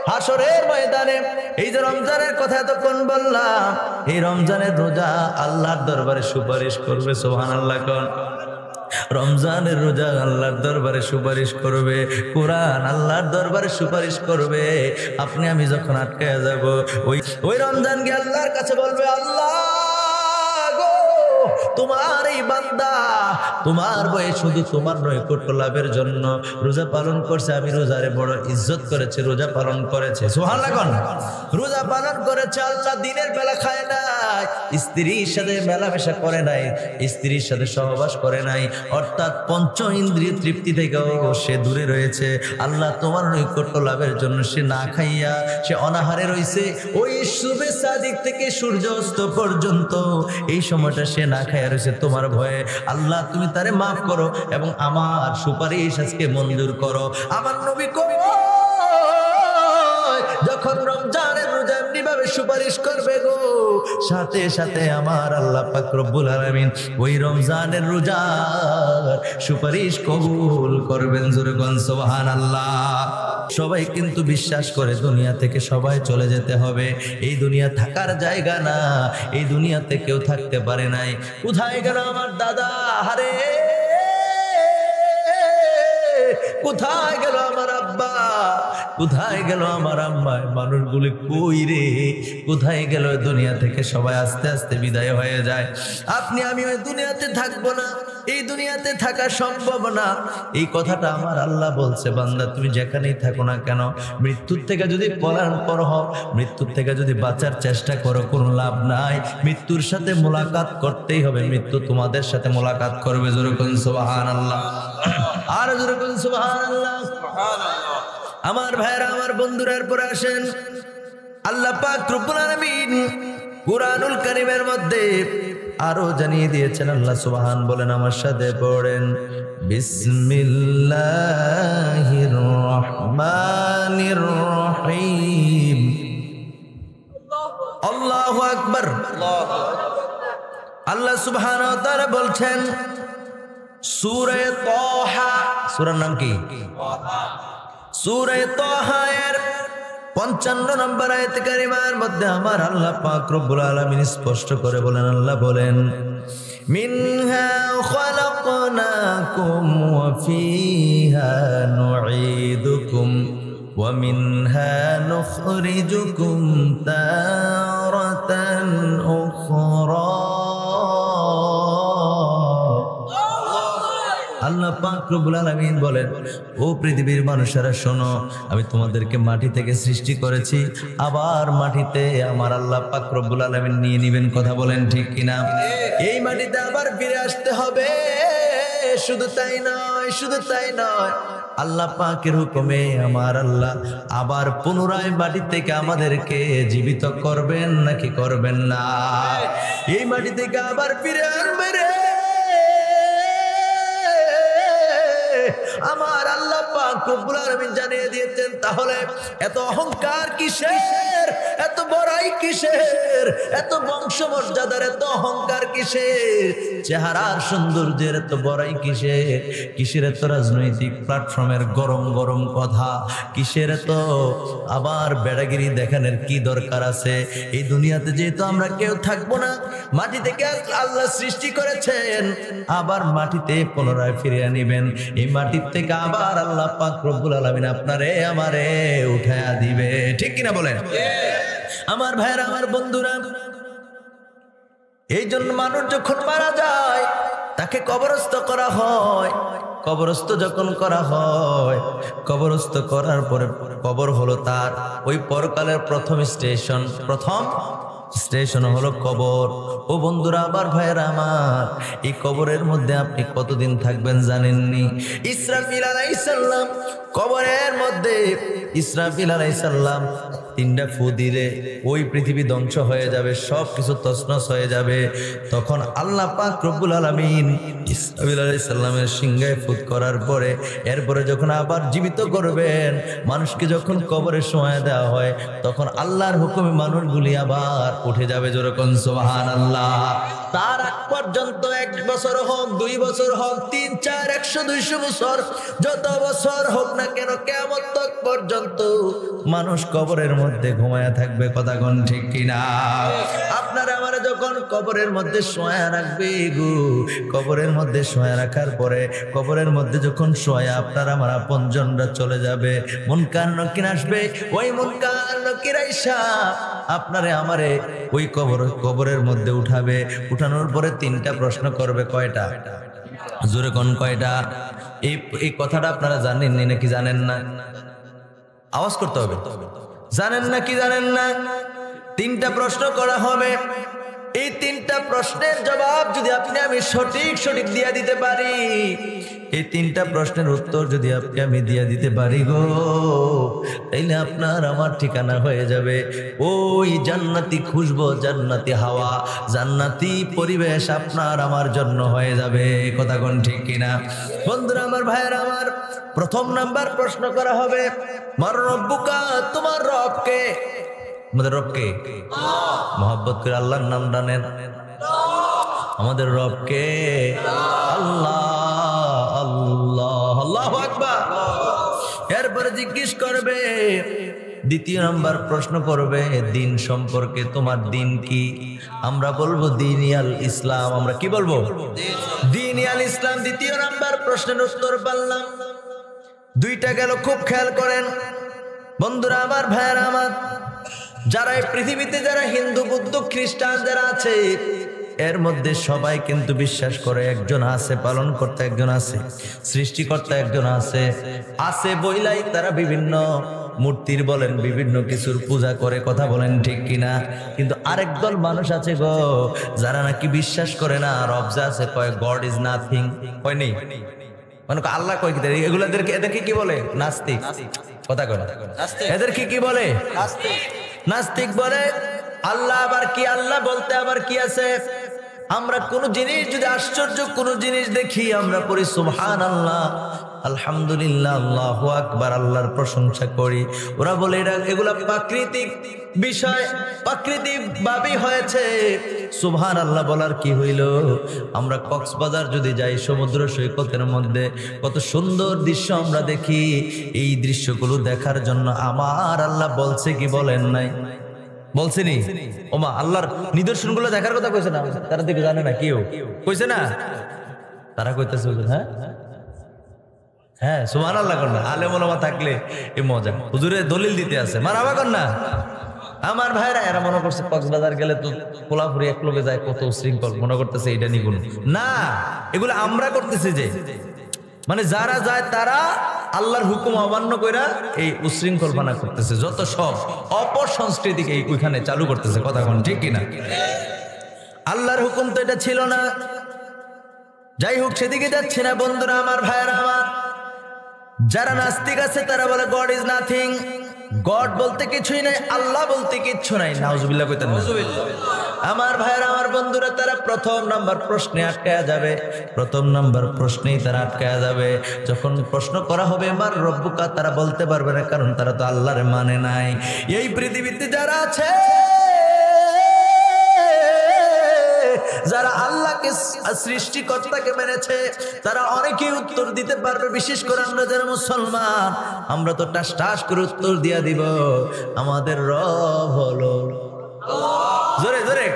হাসরের ময়দানে এই যে রমজানের কথা এতক্ষণ বললাম, এই রমজানের রোজা আল্লাহর দরবারে সুপারিশ করবে। সুবহানাল্লাহ কোন। রমজানের রোজা আল্লাহর দরবারে সুপারিশ করবে, কোরআন আল্লাহর দরবারে সুপারিশ করবে। আপনি আমি যখন আটকায় যাব, ওই রমজান গিয়ে আল্লাহর কাছে বলবে, আল্লাহ গো, তোমার এই বান্দা তোমার বয়ে শুধু তোমার নৈকট্য লাভের জন্য রোজা পালন করছে। আমি রোজারে বড় ইজ্জত করেছি, রোজা পালন করেছে। সুবহানাল্লাহ কোন। রোজা পালন করেছে, আল্লাহ দিনের বেলা খায় নাই, স্ত্রীর সাথে মেলামেশা করে নাই, স্ত্রীর সাথে সহবাস করে নাই, অর্থাৎ পঞ্চ ইন্দ্রিয় তৃপ্তি থেকেও সে দূরে রয়েছে। আল্লাহ তোমার নৈকট্য লাভের জন্য সে না খাইয়া সে অনাহারে রয়েছে। ওই শুভে সাদিক থেকে সূর্য অস্ত পর্যন্ত এই সময়টা সে না খাইয়া রয়েছে তোমার ভয়ে। আল্লাহ তুমি তারে মাফ করো এবং আমার সুপারিশ আজকে মঞ্জুর করো। আমার নবী কই যখন রমজানের রোজা এমনি ভাবে সুপারিশ করবে গো, সাথে সাথে আমার আল্লাহ পাক রব্বুল আলামিন ওই রমজানের রোজার সুপারিশ কবুল করবেন। জোরে বলেন সুবহানাল্লাহ। সবাই কিন্তু বিশ্বাস করে দুনিয়া থেকে সবাই চলে যেতে হবে, এই দুনিয়া থাকার জায়গা না, এই দুনিয়াতে কেউ থাকতে পারে নাই। কোথায় গেল আমার দাদা? হারে কোথায় গেল আমার আব্বা? কোথায় গেল আমার আম্মা? মানুষগুলি কই রে? কোথায় গেল? দুনিয়া থেকে সবাই আস্তে আস্তে বিদায় হয়ে যায়। আপনি আমি ওই দুনিয়াতে থাকবো না, এই দুনিয়াতে থাকা সম্ভব না। এই কথাটা আমার আল্লাহ বলছে, বান্দা তুমি যেখানেই থাকো না কেন, মৃত্যুর থেকে যদি পর হও, মৃত্যুর থেকে যদি বাঁচার চেষ্টা করো, কোনো লাভ নাই। মৃত্যুর সাথে মোলাকাত করতেই হবে, মৃত্যু তোমাদের সাথে মোলাকাত করবে। জোরে বলেন সুবহানাল্লাহ। আর জোরে বলেন সুবহানাল্লাহ। আমার ভাইরা, আমার বন্ধুরা, এরপরে আসেন আল্লাহ পাক রব্বুল আলামিন কুরআনুল কারীমের মধ্যে আরো জানিয়ে দিয়েছেন। আল্লাহ সুবহান বলেন, আমার সাথে পড়েন, বিসমিল্লাহির রহমানির রহিম। আল্লাহু আকবার। আল্লাহ সুবহানাহু ওয়া তাআলা বলছেন সূরা তাহা, সূরার নাম কি? সূরা তাহা এর 55 নম্বর আয়াত কারিমার মধ্যে আমার আল্লাহ পাক রব্বুল আলামিন স্পষ্ট করে বলেন, আল্লাহ বলেন, মিনহা খালাকনাকুম ওয়া ফিহা নুঈদুকুম ওয়া মিনহা নুখরিজুকুম তারাতান উখরা। আল্লাহ পাক রব্বুল আলামিন বলেন, ও পৃথিবীর মানুষেরা শোনো, আমি তোমাদেরকে মাটি থেকে সৃষ্টি করেছি, আবার মাটিতে আমার আল্লাহ পাক রব্বুল আলামিন নিয়ে নিবেন। কথা বলেন ঠিক কিনা? এই মাটিতে আবার ফিরে আসতে হবে। শুধু তাই নয়, শুধু তাই নয়, আল্লাহ পাকের হুকুমে আমার আল্লাহ আবার পুনরায় মাটি থেকে আমাদেরকে জীবিত করবেন নাকি করবেন না? এই মাটি থেকে আবার ফিরে আনবে রে আমার আল্লাহ পাক রব্বুল আলামিন জানিয়ে দিয়েছেন। তাহলে এত অহংকার কিসের? এত বড়াই কিসের? এত বংশমর্যাদার এত অহংকার কিসের? চেহারার সৌন্দর্যের এত বড়াই কিসের? কিসের এত রাজনৈতিক প্ল্যাটফর্মের গরম গরম কথা? কিসের এত আবার বেড়াগিরি দেখানোর কি দরকার আছে? এই দুনিয়াতে যেহেতু আমরা কেউ থাকবো না, মাটি থেকে আল্লাহ সৃষ্টি করেছেন, আবার মাটিতে পুনরায় ফিরিয়ে নিবেন। এই মাটির থেকে আবার আল্লাহ পাক রব্বুল আলামিন আপনারে আমারে উঠায়া দিবে। ঠিক কিনা বলেন? আমার ভাইরা, আমার বন্ধুরা, এই জন্য মানুষ যখন মারা যায় তাকে কবরস্থ করা হয়। কবরস্থ যখন করা হয়, কবরস্থ করার পরে কবর হলো তার ওই পরকালের প্রথম স্টেশন হলো কবর। ও বন্ধুরা, আবার ভাইয়েরা আমার, এই কবরের মধ্যে আপনি কতদিন থাকবেন জানেননি? ইসরাফিল আলাইহিস সালাম কবরের মধ্যে, ইসরাফিল আলাইহিস সালাম 3টা ফু দিলে ওই পৃথিবী ধ্বংস হয়ে যাবে, সব কিছু তছনছ হয়ে যাবে। তখন আল্লাহ পাক রব্বুল আলামিন ইসরাফিল আলাইহিস সালামের সিংহায় ফুৎ করার পরে এরপরে যখন আবার জীবিত করবেন, মানুষকে যখন কবরে শোয়া দেওয়া হয়, তখন আল্লাহর হুকুমে মানুষগুলি আবার উঠে যাবে। যেরকম সুবহানাল্লাহ। তার আগ পর্যন্ত 1 বছর হোক, 2 বছর হোক, 3, 4, 100, 200 বছর, যত বছর হোক না কেন, কিয়ামত তক পর্যন্ত মানুষ কবরের মধ্যে ঘুমায়া থাকবে। কথা কোন ঠিক কিনা? আপনারা আমারে যখন কবরের মধ্যে শোয়া রাখবে গো, কবরের মধ্যে শোয়া রাখার পরে কবরের মধ্যে যখন শোয়া আপনারা আমার আপনজনরা চলে যাবে, মুনকার নাকির আসবে। ওই মুনকার নাকির আইসা আপনারে আমারে ওই কবরের মধ্যে উঠাবে। উঠানোর পরে 3টা প্রশ্ন করবে। কয়টা? জোরে কোন কয়টা? এই কথাটা আপনারা জানেন নাকি জানেন না? আওয়াজ করতে হবে। জানেন নাকি জানেন না? 3টা প্রশ্ন করা হবে। এই 3টা প্রশ্নের জবাব যদি আপনি আমি সঠিক দিয়ে দিতে পারি, এই 3টা প্রশ্নের উত্তর যদি আপনি আমি দিয়ে দিতে পারি গো, তাইলে আপনার আমার ঠিকানা হয়ে যাবে ওই জান্নাতি খুশবু, জান্নাতি হাওয়া, জান্নাতি পরিবেশ আপনার আমার জন্য হয়ে যাবে। কথা কোন ঠিক কিনা? বন্ধুরা আমার, ভাইয়েরা আমার, 1ম নাম্বার প্রশ্ন করা হবে, মার রব্বুকা, তোমার রব কে? আমাদের রব কে? মহব্বত করে আল্লাহর নাম ডানেন। আমাদের রব কে? আল্লাহ, আল্লাহ, আল্লাহু আকবার। এরপরে জিজ্ঞেস করবে, 2য় নাম্বার প্রশ্ন করবে দিন সম্পর্কে, তোমার দিন কি? আমরা বলবো দিনিয়াল ইসলাম। আমরা কি বলবো? দিনিয়াল ইসলাম। 2য় নাম্বার প্রশ্নের উত্তর পারলাম। 2টা গেল। খুব খেয়াল করেন বন্ধুরা আমার, ভাইয়েরা আমার, যারা এই পৃথিবীতে যারা হিন্দু, বৌদ্ধ, খ্রিস্টান যারা আছে, এর মধ্যে সবাই কিন্তু বিশ্বাস করে একজন আছে, পালন করতে একজন আছে, সৃষ্টিকর্তা একজন আছে বইলাই তারা বিভিন্ন মূর্তির বলেন বিভিন্ন কিছুর পূজা করে। কথা বলেন ঠিক কিনা? কিন্তু আরেক দল মানুষ আছে গো, যারা নাকি বিশ্বাস করে না রব যা আছে, কয় গড ইজ নাথিং। কয় নেই মানে আল্লাহ কয় কি? এদেরকে কি বলে? নাস্তিক। কথা কয় না? এদেরকে কি বলে? নাস্তিক বলে। আল্লাহ আবার কি? আল্লাহ বলতে আবার কি আছে? আমরা কোন জিনিস যদি আশ্চর্য কোন জিনিস দেখি, আমরা পড়ি সুবহানাল্লাহ, আলহামদুলিল্লাহ, আল্লাহু আকবার, আল্লাহর প্রশংসা করি। ওরা বলে এগুলা প্রাকৃতিক বিষয়, প্রাকৃতিক ভাবে হয়েছে। সুবহানাল্লাহ বলার কি হইল? আমরা কক্সবাজার যদি যাই, সমুদ্র সৈকতের মধ্যে কত সুন্দর দৃশ্য আমরা দেখি। এই দৃশ্যগুলো দেখার জন্য আমার আল্লাহ বলছে কি বলেন নাই? বলছেনি? ওমা আল্লাহর নিদর্শন গুলো দেখার কথা কইছে না? তারা দেখে জানে না, কেউ কইছে না? তারা কইতেছে হ্যাঁ হ্যাঁ সুবহানাল্লাহ কর না। আলেম ওলামা থাকলে এই মজা। হুজুরে দলিল দিতে আছে, মারহাবা কর না। আমার ভাইরা এরা মনে করছে কক্সবাজার গেলে তো কোলাপুরি এক লোকে যায়, কত শৃঙ্খল, মনে করতেছে এটা নিগুণ না। এগুলো আমরা করতেছি যে, মানে যারা যায় তারা আল্লাহর হুকুম অমান্য কইরা এই উশৃঙ্খলপনা করতেছে, যত সব অপসংস্কৃতিকে ওইখানে চালু করতেছে। কথা কোন ঠিক কিনা? আল্লাহর হুকুম তো এটা ছিল না। যাই হোক, সেদিকে যাচ্ছে না বন্ধুরা আমার, ভাইয়েরা আমার। যারা নাস্তিক আছে তারা বলে গড ইজ নাথিং, গড বলতে কিছুই নাই, আল্লাহ বলতে কিচ্ছু নাই। নাউজুবিল্লাহ কইতেন না? আমার ভাইয়েরা আমার, বন্ধুরা, তারা 1ম নাম্বার প্রশ্নে আটকায়া যাবে। 1ম নাম্বার প্রশ্নেই তারা আটকায়া যাবে। যখন প্রশ্ন করা হবে মার রব্বুকা, তারা বলতে পারবে না, কারণ তারা তো আল্লাহরে মানে নাই। এই পৃথিবীতে যারা আছে, যারা আল্লাহকে সৃষ্টিকর্তাকে মেনেছে, তারা অনেকেই উত্তর দিতে পারবে। বিশেষ করে আমরা যারা মুসলমান, আমরা তো টাস টাস করে উত্তর দিয়া দিব, আমাদের রব হলো জোরে জোরে।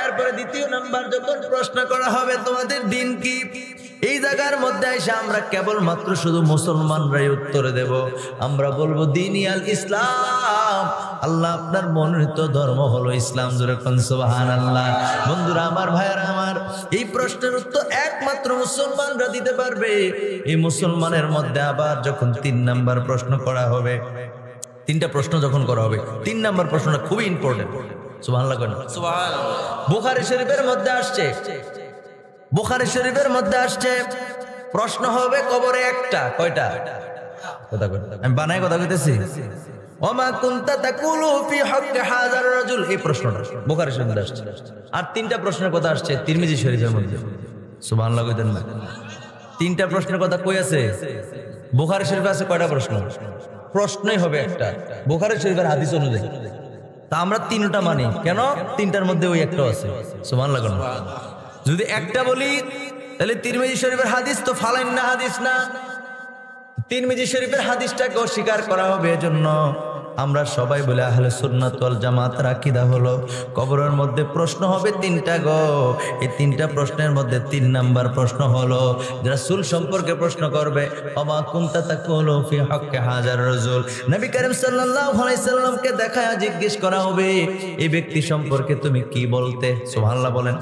এরপরে 2য় নাম্বার যখন প্রশ্ন করা হবে তোমাদের দিন কি, এই জায়গার মধ্যে এসে আমরা কেবলমাত্র শুধু মুসলমানরাই উত্তর দেব। আমরা বলবো দিনিয়াল ইসলাম, আল্লাহ আপনার মনোনীত ধর্ম হলো ইসলাম। জোরে কোন সুবহানাল্লাহ। বন্ধুরা আমার, ভাইয়েরা আমার, এই প্রশ্নের উত্তর একমাত্র মুসলমানরা দিতে পারবে। এই মুসলমানের মধ্যে আবার যখন 3 নাম্বার প্রশ্ন করা হবে, 3টা প্রশ্ন যখন করা হবে, 3 নাম্বার প্রশ্নটা খুবই ইম্পর্টেন্ট। সুবহানাল্লাহ করেন। সুবহানাল্লাহ। বুখারী শরীফের মধ্যে আসছে, বুখারী শরীফের মধ্যে আসছে, প্রশ্ন হবে কবরে একটা। কয়টা? কথা কয়, আমি বানাই কথা কইতেছি। ওমা কুনতা তাকুলু ফি হক হাযার রাজুল, এই প্রশ্নটা বুখারী শরীফে আসছে। আর 3টা প্রশ্নের কথা আসছে তিরমিজি শরীফের মধ্যে। সুবহানাল্লাহ কইতেন না? 3টা প্রশ্নের কথা কই আছে? বুখারী শরীফে আছে। কয়টা প্রশ্ন? প্রশ্নই হবে একটা, বুখারী শরীফের হাদিস অনুযায়ী। তা আমরা 3টা মানি কেন? 3টার মধ্যে ওই একটা আছে। সুবহানাল্লাহ করেন। যদি একটা বলি তাহলে তিরমিজি শরীফের হাদিস তো ফালাইন না হাদিস না, তিরমিজি শরীফের হাদিসটাকে অস্বীকার করা হবে। এজন্য আমরা সবাই বলে আহলে সুন্নাত ওয়াল জামাতের আকীদা হলো কবরের মধ্যে প্রশ্ন হবে তিনটা গো। এই তিনটা প্রশ্নের মধ্যে 3 নাম্বার প্রশ্ন হলো রাসূল সম্পর্কে প্রশ্ন করবে, ওমা কুনতা তাকুলু ফি হাক্কি হাজার রাসূল। নবী করিম সাল্লাল্লাহু আলাইহি সাল্লামকে দেখায়া জিজ্ঞেস করা হবে এই ব্যক্তি সম্পর্কে তুমি কি বলতে। সুবহানাল্লাহ বলেন,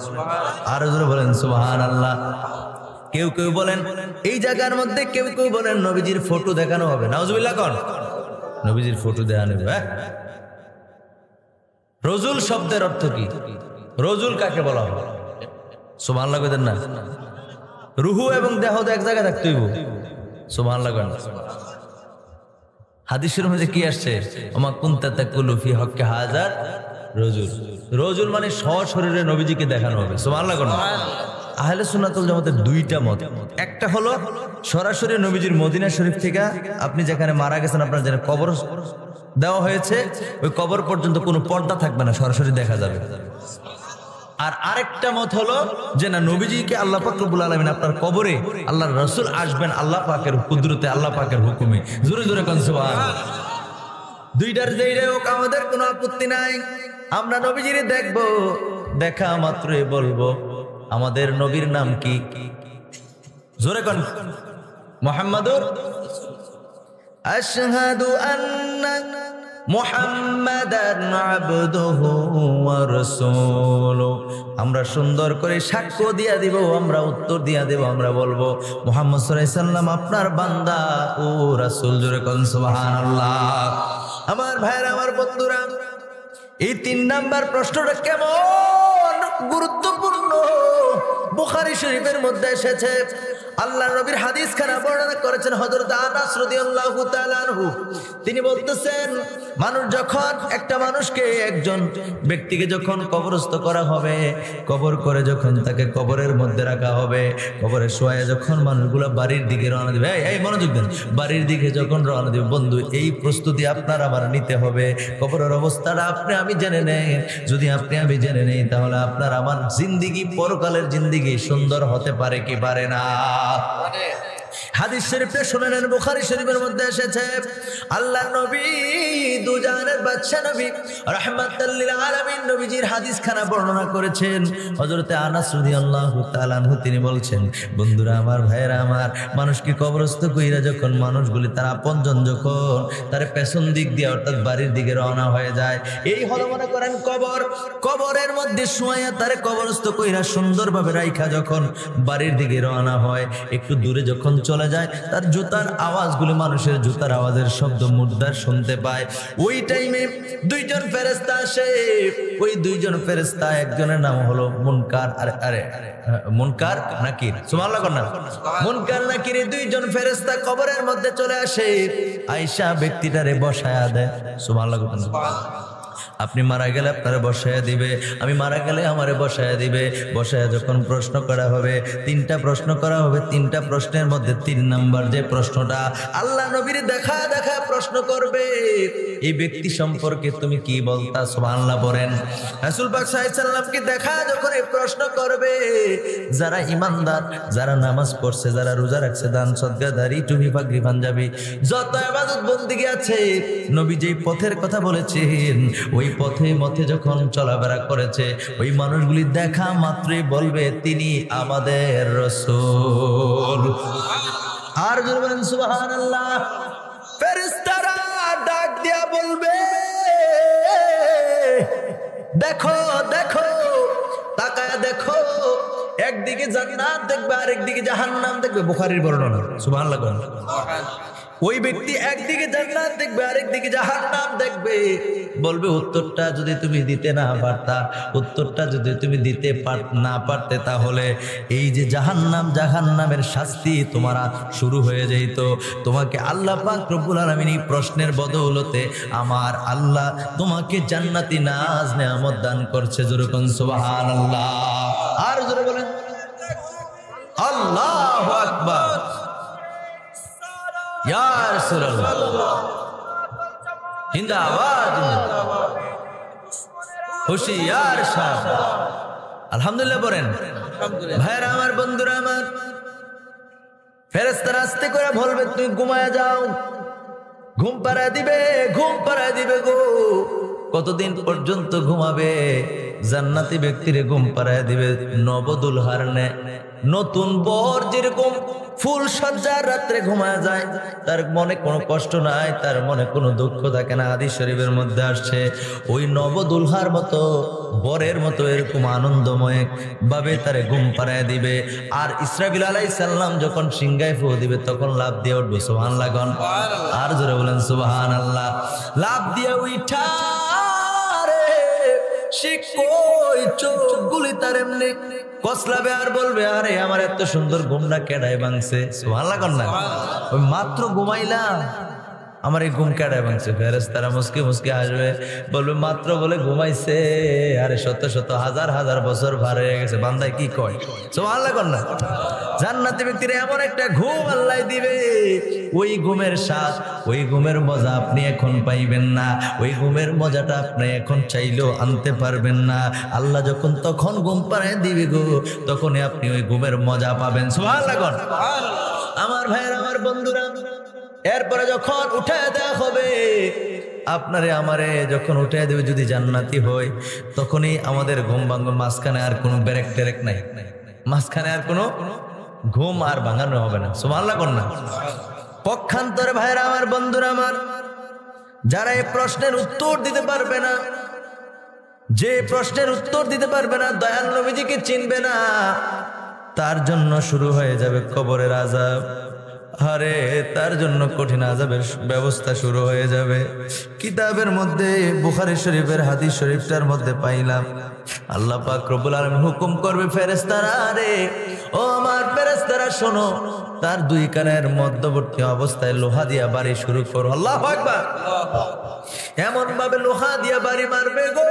আর জোরে বলেন সুবহানাল্লাহ। কেউ কেউ বলেন এই জায়গার মধ্যে, কেউ কেউ বলেন নবীজির ফটো দেখানো হবে। নাউজুবিল্লাহ কোন নবীজির ফটো দেখানো হবে। রজুল শব্দের অর্থ কি? রজুল কাকে বলা হয়? সুবহানাল্লাহ কইতেন না? রুহু এবং দেহ তো এক জায়গায় থাকতে হইব। সুবহানাল্লাহ কোন। হাদিসের মধ্যে কি আসছে? ওমা কুনতা তাকুলু ফি হাক্কি হাজার রজুল। রজুল মানে সশরীরে নবীজিকে দেখানো হবে। সুবহানাল্লাহ কোন। আহলে সুন্নাত ওয়াল জামাতের দুইটা মত। একটা হলো সরাসরি নবীজির মদিনা শরীফ থেকে আপনি যেখানে মারা গেছেন আপনার যেখানে কবর দেওয়া হয়েছে ওই কবর পর্যন্ত কোনো পর্দা থাকবে না, সরাসরি দেখা যাবে। আর আরেকটা মত হলো যে না, নবীজিকে আল্লাহ পাক রব্বুল আলামিন আপনার কবরে আল্লাহর রাসূল আসবেন আল্লাহ পাকের কুদরতে, আল্লাহ পাকের হুকুমে। জোরে জোরে কোন সুবহানাল্লাহ। দুইটার যেইটাই হোক আমাদের কোনো আপত্তি নাই। আমরা নবীজিরে দেখব, দেখা মাত্রই বলবো আমাদের নবীর নাম কি? জোরে কোন মুহাম্মাদুর। আশহাদু আন্না মুহাম্মাদান আবদুহু ওয়া রাসূলুহু। আমরা সুন্দর করে সাক্ষ্য দিয়া দিব, আমরা উত্তর দিয়া দেব, আমরা বলবো মুহাম্মদ সাল্লাল্লাহু আলাইহি সাল্লাম আপনার বান্দা ও রাসূল। জোরে কোন সুবহানাল্লাহ। আমার ভাইরা, আমার বন্ধুরা, এই 3 নাম্বার প্রশ্নটা কেমন গুরুত্বপূর্ণ। বুখারী শরীফের মধ্যে এসেছে, আল্লাহর নবীর হাদিস খানা বর্ণনা করেছেন হযরত আনাস রাদিয়াল্লাহু তাআলা আনহু। তিনি বলতেছেন মানুষ যখন একটা মানুষকে, একজন ব্যক্তিকে যখন কবরস্থ করা হবে, কবর করে যখন তাকে কবরের মধ্যে রাখা হবে, কবরে শোয়া যখন মানুষগুলো বাড়ির দিকে রওনা দিবে, এই মনোযোগ দেন, বাড়ির দিকে যখন রওনা দিবে, বন্ধু এই প্রস্তুতি আপনার আমার নিতে হবে। কবরের অবস্থাটা আপনি আমি জেনে নেই। যদি আপনি আমি জেনে নেই তাহলে আপনার আমার জিন্দিগি, পরকালের জিন্দিগি সুন্দর হতে পারে কি পারে না? হাদিস শরীফে শুনে নেন, বুখারী শরীফের মধ্যে এসেছে আল্লাহর নবী দুজাহানের বাদশা নবী রাহমাতাল লিল আলামিন নবীজির হাদিস খানা বর্ণনা করেছেন। হযরত আনাস রাদিয়াল্লাহু তাআলা আনহু তিনি বলছেন, বন্ধুরা আমার, ভাইয়েরা আমার, মানুষকে কবরস্থ কইরা যখন মানুষগুলি তার আপনজন যখন তার পেছন দিক দিয়ে অর্থাৎ বাড়ির দিকে রওনা হয়ে যায়, এই হলো মনে করেন কবর। কবরের মধ্যে শুয়াইয়া তারে কবরস্থ কইরা সুন্দরভাবে রাইখা যখন বাড়ির দিকে রওনা হয়, একটু দূরে যখন চলে যায়, তার জুতার আওয়াজগুলো, মানুষের জুতার আওয়াজের শব্দ মুর্দার শুনতে পায়। ওই টাইমে 2জন ফেরেশতা আসে। ওই 2জন ফেরেশতা, একজনের নাম হলো মুনকার, মুনকার নাকির। সুবহানাল্লাহ না? মুনকার নাকির 2জন ফেরেশতা কবরের মধ্যে চলে আসে, আয়েশা ব্যক্তিটারে বসায়া দেয়। সুবহানাল্লাহ। আপনি মারা গেলে আপনারে বসায়া দিবে, আমি মারা গেলে আমারে বসায়া দিবে। বসায়া যখন প্রশ্ন করা হবে, 3টা প্রশ্ন করা হবে। 3টা প্রশ্নের মধ্যে 3 নাম্বার যে প্রশ্নটা আল্লাহ নবীর দেখা দেখা প্রশ্ন করবে, এই ব্যক্তি সম্পর্কে তুমি কি বলতা? সুবহানাল্লাহ বলেন। রাসূল পাক সাল্লাল্লাহু আলাইহি সাল্লামকে দেখা যখন এই প্রশ্ন করবে, যারা ঈমানদার, যারা নামাজ পড়ছে, যারা রোজা রাখছে, দান সদকাদারি, টুপি পাগড়ি পাঞ্জাবি, যত ইবাদত বন্দেগী আছে, নবী যেই পথের কথা বলেছেন ওই পথে মতে যখন চলাফেরা করেছে, ওই মানুষগুলি দেখা মাত্রই বলবে তিনি আমাদের রাসূল। আর বলবেন সুবহানাল্লাহ। ফেরেশতারা ডাক দিয়া বলবে, দেখো দেখো, তাকায়া দেখো, একদিকে জান্নাত দেখবে আর একদিকে জাহান্নাম দেখবে। বুখারীর বর্ণনা। সুবহানাল্লাহ। ওই ব্যক্তি একদিকে জান্নাত দেখবে আর একদিকে জাহান্নাম দেখবে। বলবে উত্তরটা যদি তুমি দিতে না পারতা, উত্তরটা যদি তুমি দিতে না পারতে, তাহলে এই যে জাহান্নামের শাস্তি তোমার শুরু হয়ে যেত। তোমাকে আল্লাহ পাক রব্বুল আলামিন এই প্রশ্নের বদৌলতে আমার আল্লাহ তোমাকে জান্নাতি নাজ নেয়ামত দান করছে। জোরে কোন সুবহানাল্লাহ। আর জোরে বলেন আল্লাহু আকবার। ইয়া রাসূলুল্লাহ জিন্দাবাদ, হুশিয়ার শাহ। আলহামদুলিল্লাহ বলেন। ভাইরা আমার, বন্ধুরা আমার, ফেরেশতারা আস্তে করে বলবে তুমি ঘুমায়া যাও, ঘুম পাড়ায় দিবে, ঘুম পাড়ায় দিবে গো। কতদিন পর্যন্ত ঘুমাবে? জান্নাতি ব্যক্তিরে ঘুম পাড়ায় দিবে নবদুলহার নে। নতুন বর যেরকম ফুল সজ্জার রাত্রে ঘুমায় যায়, তার মনে কোনো কষ্ট নাই, তার মনে কোনো দুঃখ থাকে না। হাদিস শরীফের মধ্যে আসছে ওই নবদুলহার মতো বরের মতো এরকম আনন্দময় ভাবে তারে ঘুম পাড়ায় দিবে। আর ইসরাফিল আলাইহিস সালাম যখন সিংহায় ফু দিবে তখন লাফ দিয়ে উঠবে। সুবহানাল্লাহ গণ, আর জোরে বলেন সুবহানাল্লাহ। লাফ দিয়ে উঠা সে কই চোখগুলি তার এমনি কসলাবে আর বলবে আরে আমার এত সুন্দর ঘুমটা কেডায় ভাঙছে। সুবহানাল্লাহ কর না, ওই মাত্র ঘুমাইলাম আমার এই ঘুম কেডায় ভাঙছে। ফেরেশতারা মুস্কি মুস্কি হাসবে, বলবে মাত্র বলে ঘুমাইছে, আরে শত শত হাজার হাজার বছর ভার হয়ে গেছে। বান্দায় কি কয়? সুবহানাল্লাহ কর না। জান্নাতি ব্যক্তিরা এমন একটা ঘুম আল্লাহ দিবে, ওই ঘুমের স্বাদ, ওই ঘুমের মজা আপনি এখন পাইবেন না। ওই ঘুমের মজাটা আপনি এখন চাইলেও আনতে পারবেন না। আল্লাহ যখন তখন ঘুম পাড়ায় দিবে গো, তখনই আপনি ওই ঘুমের মজা পাবেন। সুবহানাল্লাহ কর। আমার ভাইয়ের, আমার বন্ধুরা, এরপরে যখন উঠায় দেওয়া হবে আপনারে আমারে, যখন উঠায় দেবে যদি জান্নাতি হয়, তখনই আমাদের ঘুম ভাঙবে। মাঝখানে আর কোনো ব্রেক টেরেক নাই, মাঝখানে আর কোনো ঘুম আর ভাঙানো হবে না। সুবহানাল্লাহ কর না। পক্ষান্তরে ভাইরা আমার, বন্ধুরা আমার, যারা এই প্রশ্নের উত্তর দিতে পারবে না, যে প্রশ্নের উত্তর দিতে পারবে না, দয়াল নবীজিকে চিনবে না, তার জন্য শুরু হয়ে যাবে কবরের আযাব। আরে তার জন্য কঠিন আযাবের ব্যবস্থা শুরু হয়ে যাবে। কিতাবের মধ্যে বুখারী শরীফের হাদিস শরীফটার মধ্যে পাইলাম আল্লাহ পাক রব্বুল আলামিন হুকুম করবে, ফেরেশতারা রে, ও আমার ফেরেশতারা শোনো, তার দুই কানের মধ্যবর্তী অবস্থায় লোহা দিয়া বাড়ি শুরু করো। আল্লাহু আকবার। এমন ভাবে লোহা দিয়া বাড়ি মারবে গো,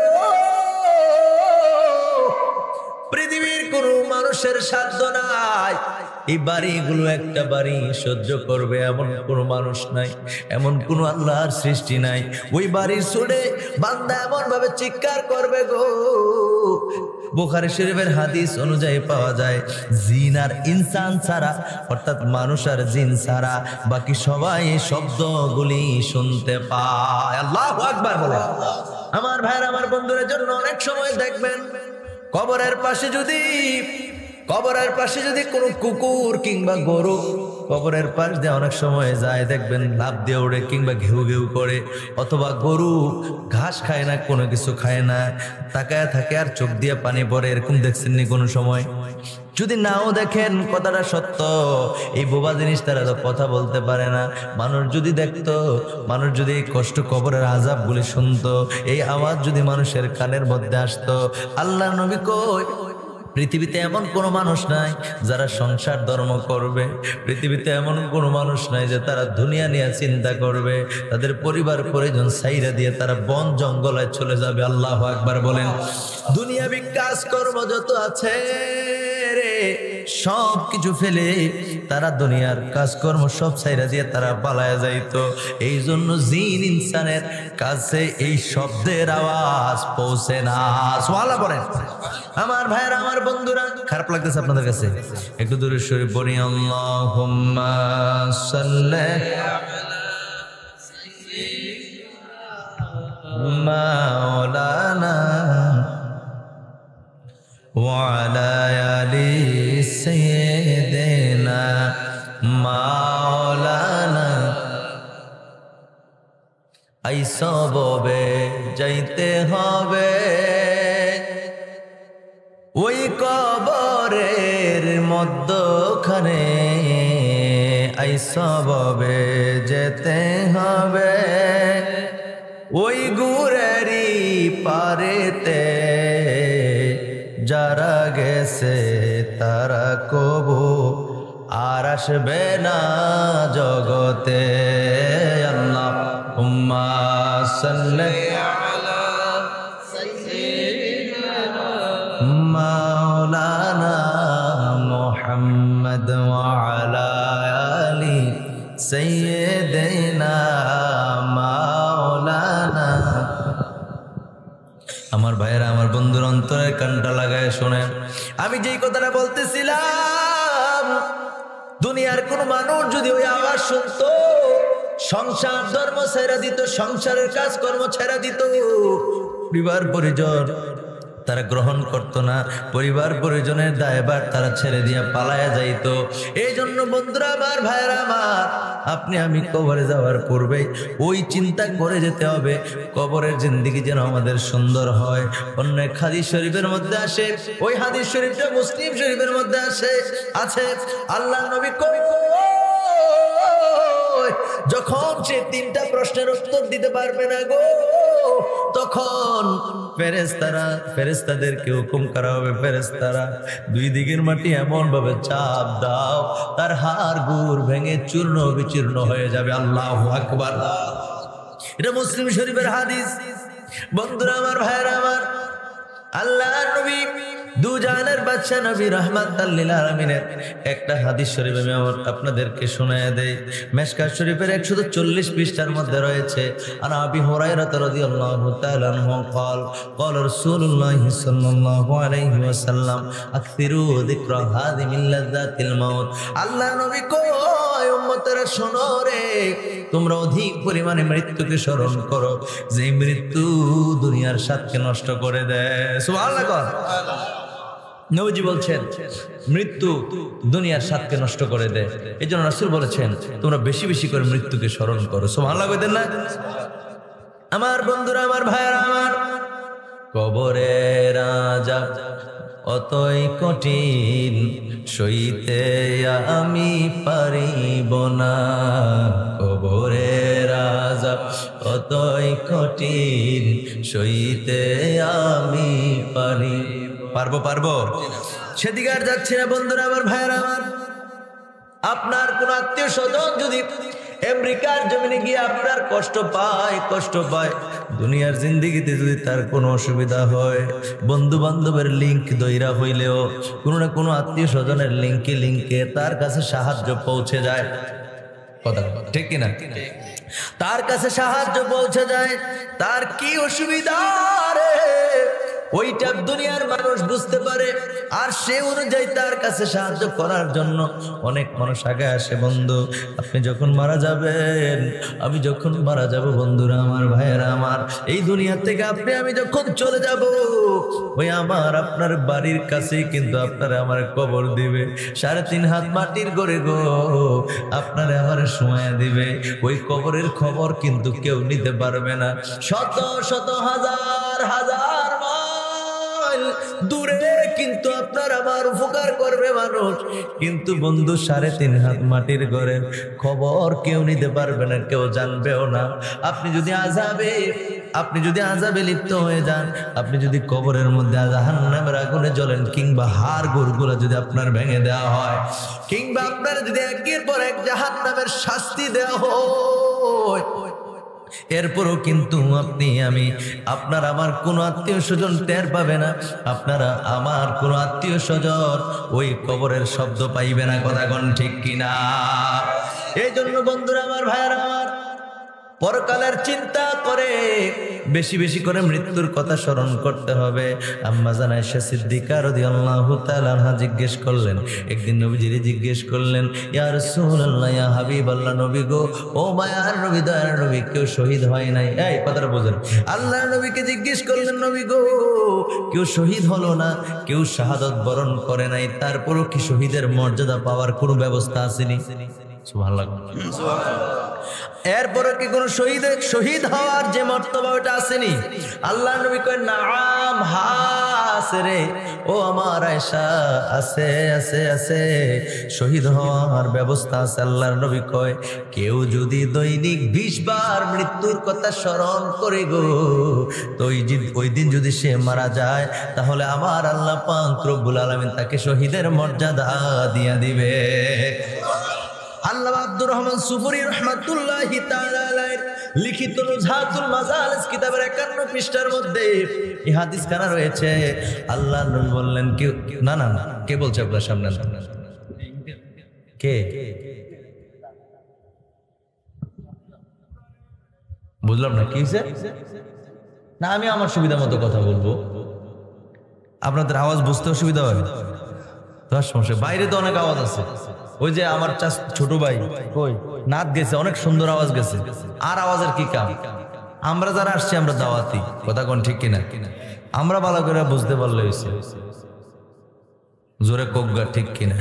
পৃথিবীর কোন মানুষের সাধ্য নাই এই বাড়িগুলো একটা বাড়ি সহ্য করবে, এমন কোন মানুষ নাই, এমন কোন আল্লাহর সৃষ্টি নাই। ওই বাড়ির সুরে বান্দা এমন ভাবে চিৎকার করবে গো। বুখারী শরীফের হাদিস অনুযায়ী পাওয়া যায়, জিন আর ইনসান ছাড়া, অর্থাৎ মানুষ আর জিন ছাড়া বাকি সবাই শব্দগুলি শুনতে পায়। আল্লাহু আকবার বলে। আমার ভাইয়ের, আমার বন্ধুদের জন্য অনেক সময় দেখবেন কবরের পাশে যদি কোনো কুকুর কিংবা গরু কবরের পাশ দিয়ে অনেক সময় যায়, দেখবেন লাফ দিয়ে ওড়ে কিংবা ঘেউ ঘেউ করে, অথবা গরু ঘাস খায় না, কোনো কিছু খায় না, তাকায় থাকে আর চোখ দিয়ে পানি পড়ে, এরকম দেখছেন নি কোনো সময়? যদি নাও দেখেন কথাটা সত্য, এই বোবা জিনিস তারা তো কথা বলতে পারে না। মানুষ যদি দেখতো, মানুষ যদি এই কষ্ট কবরের আযাবগুলি শুনতো, এই আওয়াজ যদি মানুষের কানের মধ্যে আসতো, আল্লাহ নবী কই পৃথিবীতে এমন কোনো মানুষ নাই যারা সংসার ধর্ম করবে, পৃথিবীতে এমন কোনো মানুষ নাই যে তারা দুনিয়া নিয়ে চিন্তা করবে, তাদের পরিবার পরিজন সাইরা দিয়ে তারা বন জঙ্গলে চলে যাবে। আল্লাহু আকবার বলেন। দুনিয়াবি কাজকর্ম যত আছে রে, সব কিছু ফেলে তারা দুনিয়ার কাজকর্ম সব সাইরা দিয়ে তারা পালায়া যাইতো। এই জন্য জিন ইনসানের কাছে এই শব্দের আওয়াজ পৌঁছে না। সুবহানাল্লাহ বলেন। আমার ভাইয়েরা, আমার বন্ধুরা, খারাপ লাগতেছে আপনাদের কাছে? একটু দূরে শরীফ বলি, আল্লাহুম্মা সাল্লি মাওলানা ওয়া আলা আলি সাইয়্যিদিনা মাওলানা। এই সববে যাইতে হবে ওই কবরের মধ্যখানে, এই সববে যেতে হবে ওই গুরেরই পারেতে, যারা গেছে তারা কবু আর আসবে না জগতে। আল্লাহুম্মা সাল্লি আলা সাইয়্যিদিনা মাওলানা মুহাম্মদ ওয়া আলা আলি সাইয়্যিদিনা মাওলানা। আমার ভাইয়েরা, আমার বন্ধুর অন্তরের কানটা লাগায় শোনেন, আমি যেই কথাটা বলতেছিলাম দুনিয়ার কোন মানুষ যদি ওই আওয়াজ শুনতো, সংসার ধর্ম ছেড়ে দিত, সংসারের কাজকর্ম ছেড়ে দিত, পরিবার পরিজন তারা গ্রহণ করত না, পরিবার পরিজনের দায়ভার তারা ছেড়ে দিয়ে পালায়া যাইত। এই জন্য বন্ধুরা আমার, ভাইরা আমার, আপনি আমি কবরে যাওয়ার পূর্বে ওই চিন্তা করে যেতে হবে কবরের জিন্দেগি যেন আমাদের সুন্দর হয়। অন্য এক হাদিস শরীফের মধ্যে আসে, ওই হাদিস শরীফটা মুসলিম শরীফের মধ্যে আছে আল্লাহ নবী যখন সে তিনটা প্রশ্নের উত্তর দিতে পারবে না গো, তখন ফেরেশতাদেরকে হুকুম করা হবে, ফেরেশতারা দুই দিকের মাটি এমন ভাবে চাপ দাও তার হাড় গুড় ভেঙে চূর্ণ বিচূর্ণ হয়ে যাবে। আল্লাহু আকবার। এটা মুসলিম শরীফের হাদিস। বন্ধুরা আমার, ভাইরা আমার, আল্লাহর নবী দুজাহানের বাদশা নবী রাহমাতাল লিল আলামিনের একটা হাদিস শরীফ আমি আপনাদেরকে শোনায় দেই। মিশকাত শরীফের 140 পৃষ্ঠার মধ্যে রয়েছে। আন আবি হুরায়রা রাদিয়াল্লাহু তাআলা আনহু قال قال رسول الله صلى الله عليه وسلم اكثروا ذكر هذه من لذات الموت। আল্লাহর নবী কয়, উম্মতেরা শোনো রে, তোমরা অধিক পরিমাণে মৃত্যুকে স্মরণ করো, যে মৃত্যু দুনিয়ার স্বাদকে নষ্ট করে দেয়। সুবহানাল্লাহ। নবীজি বলছেন মৃত্যু দুনিয়ার স্বাদকে নষ্ট করে দেয়। এই জন্য রাসূল বলেছেন তোমরা বেশি বেশি করে মৃত্যুকে স্মরণ করো। সুবহানাল্লাহ কইতেন না? আমার বন্ধুরা, আমার ভাইরা আমার, কবরের আযাব অতই কঠিন সইতে আমি পারিব না, কবরের আযাব অতই কঠিন সইতে আমি পারবো সেদিকে আর যাচ্ছি না। বন্ধুরা আমার, ভাইরা আমার, আপনার কোন আত্মীয় স্বজন যদি আমেরিকার জমিনে গিয়ে আপনার কষ্ট পায়, দুনিয়ার জিন্দেগিতে যদি তার কোনো অসুবিধা হয়, বন্ধু বান্ধবের লিঙ্ক দইরা হইলেও কোনো না কোনো আত্মীয় স্বজনের লিঙ্কে তার কাছে সাহায্য পৌঁছে যায়। কথা ঠিক কিনা? তার কাছে সাহায্য পৌঁছে যায়। তার কি অসুবিধা রে, ওইটা দুনিয়ার মানুষ বুঝতে পারে, আর সে অনুযায়ী তার কাছে সাহায্য করার জন্য অনেক মানুষ আগে আসে। বন্ধু, আপনি যখন মারা যাবেন, আমি যখন মারা যাব, বন্ধুরা আমার, ভাইয়েরা আমার, এই দুনিয়া থেকে আপনি আমি যখন চলে যাব, ওই আপনার বাড়ির কাছেই কিন্তু আপনারা আমার কবর দিবে। 3.5 হাত মাটির গড়ে গো আপনারা আমার সময় দিবে। ওই কবরের খবর কিন্তু কেউ নিতে পারবে না। শত শত হাজার দূরে কিন্তু আপনার আমার উপকার করবে মানুষ, কিন্তু বন্ধু 3.5 হাত মাটির ঘরের খবর কেউ নিতে পারবে না, কেউ জানবেও না। আপনি যদি আযাবে লিপ্ত হয়ে যান, আপনি যদি কবরের মধ্যে জাহান্নামের আগুনে জ্বলেন, কিংবা হাড় গোড়গুলো যদি আপনার ভেঙে দেওয়া হয়, কিংবা আপনার যদি একের পর এক জাহান্নামের শাস্তি দেওয়া হয়, এরপরও কিন্তু আপনি আমি আপনার আমার কোনো আত্মীয় স্বজন টের পাবে না। আপনারা আমার কোনো আত্মীয় স্বজন ওই কবরের শব্দ পাইবে না। কথা কোন ঠিক কিনা? এই জন্য বন্ধুরা আমার, ভাইয়েরা আমার, পরকালের চিন্তা করে বেশি বেশি করে মৃত্যুর কথা স্মরণ করতে হবে। আম্মা জান আয়েশা সিদ্দিকা রাদিয়াল্লাহু তাআলা আনহা জিজ্ঞেস করলেন, একদিন নবীজিরে জিজ্ঞেস করলেন, ইয়া রাসূলুল্লাহ, ইয়া হাবিবাল্লাহ, নবী গো, ও মায়ার নবী, দয়ার নবী, কেউ শহীদ হয় নাই? এই কথাটা বোঝেন। আল্লাহর নবীকে জিজ্ঞেস করলেন, নবী গো, কেউ শহীদ হলো না, কেউ শাহাদাত বরণ করে নাই, তারপরও কি শহীদের মর্যাদা পাওয়ার কোনো ব্যবস্থা আসেনি? সুবহানাল্লাহ। এরপরে কি কোন শহীদ হওয়ার যে মর্তবা ওটা আসেনি? আল্লাহ নবী কয়, নাম, হাস রে, ও আমার আয়েশা, আছে শহীদ হওয়ার ব্যবস্থা আছে। আল্লাহর নবী কয়, কেউ যদি দৈনিক 20 বার মৃত্যুর কথা স্মরণ করে গো, তো ওই দিন যদি সে মারা যায়, তাহলে আমার আল্লাহ পাক রব্বুল আলামিন তাকে শহীদের মর্যাদা দিয়া দিবে। আল্লাহ আব্দুর রহমান সুফুরি রাহমাতুল্লাহি তাআলা আলাইহির লিখিত নুজহাতুল মাজালিস কিতাবের 51 পৃষ্ঠার মধ্যে এই হাদিস কানা রয়েছে। আল্লাহর নবী বললেন, কেউ না, কে বলছে আপনার সামনে? কে? বুঝলাম না, কি হইছে? না, আমি আমার সুবিধা মতো কথা বলবো, আপনাদের আওয়াজ বুঝতে অসুবিধা হয় তো সমস্যা। বাইরে তো অনেক আওয়াজ আছে, ওই যে আমার ছোট ভাই কই নাচ গেছে, অনেক সুন্দর আওয়াজ গেছে, আর আওয়াজের কি কাম? আমরা যারা আসছি আমরা দাওয়াতি, কথা কোন ঠিক কিনা? আমরা ভালো করে বুঝতে পারলে হয়েছে, জোরে কোকগা ঠিক কিনা?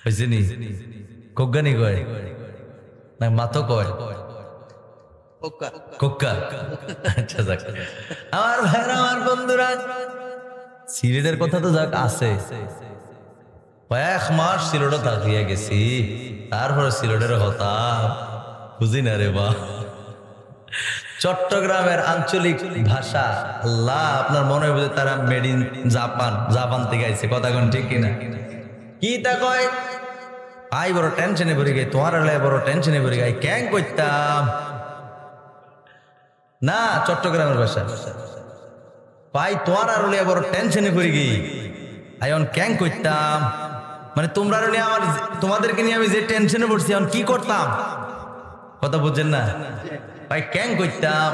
হয়েছে নি কোকগা নি কয় না মাতো কয় কোক্কা। আচ্ছা যাক আমার ভাইরা আমার বন্ধুরা, সিলেটের কথা তো যাক আছে, কয়েক মাস সিলেটে থাকিয়া গেছি, তারপরে সিলেটের কথা বুঝি না রে বা। চট্টগ্রামের আঞ্চলিক ভাষা আল্লাহ আপনার মনে হবে তারা মেড ইন জাপান, জাপান থেকে আইছে, কথা কোন ঠিক কিনা? কি তা কয় আই বড় টেনশনে পড়ে গাই, তোমার বড় টেনশনে পড়ে গাই, ক্যাং করতাম না চট্টগ্রামের ভাষা পাই, তোমার আর বড় টেনশনে পড়ে গি আইন ক্যাং করতাম, মানে তোমরা আমার তোমাদেরকে নিয়ে আমি যে টেনশনে পড়ছি এখন কি করতাম, কথা বুঝছেন না ভাই? ক্যাং করতাম।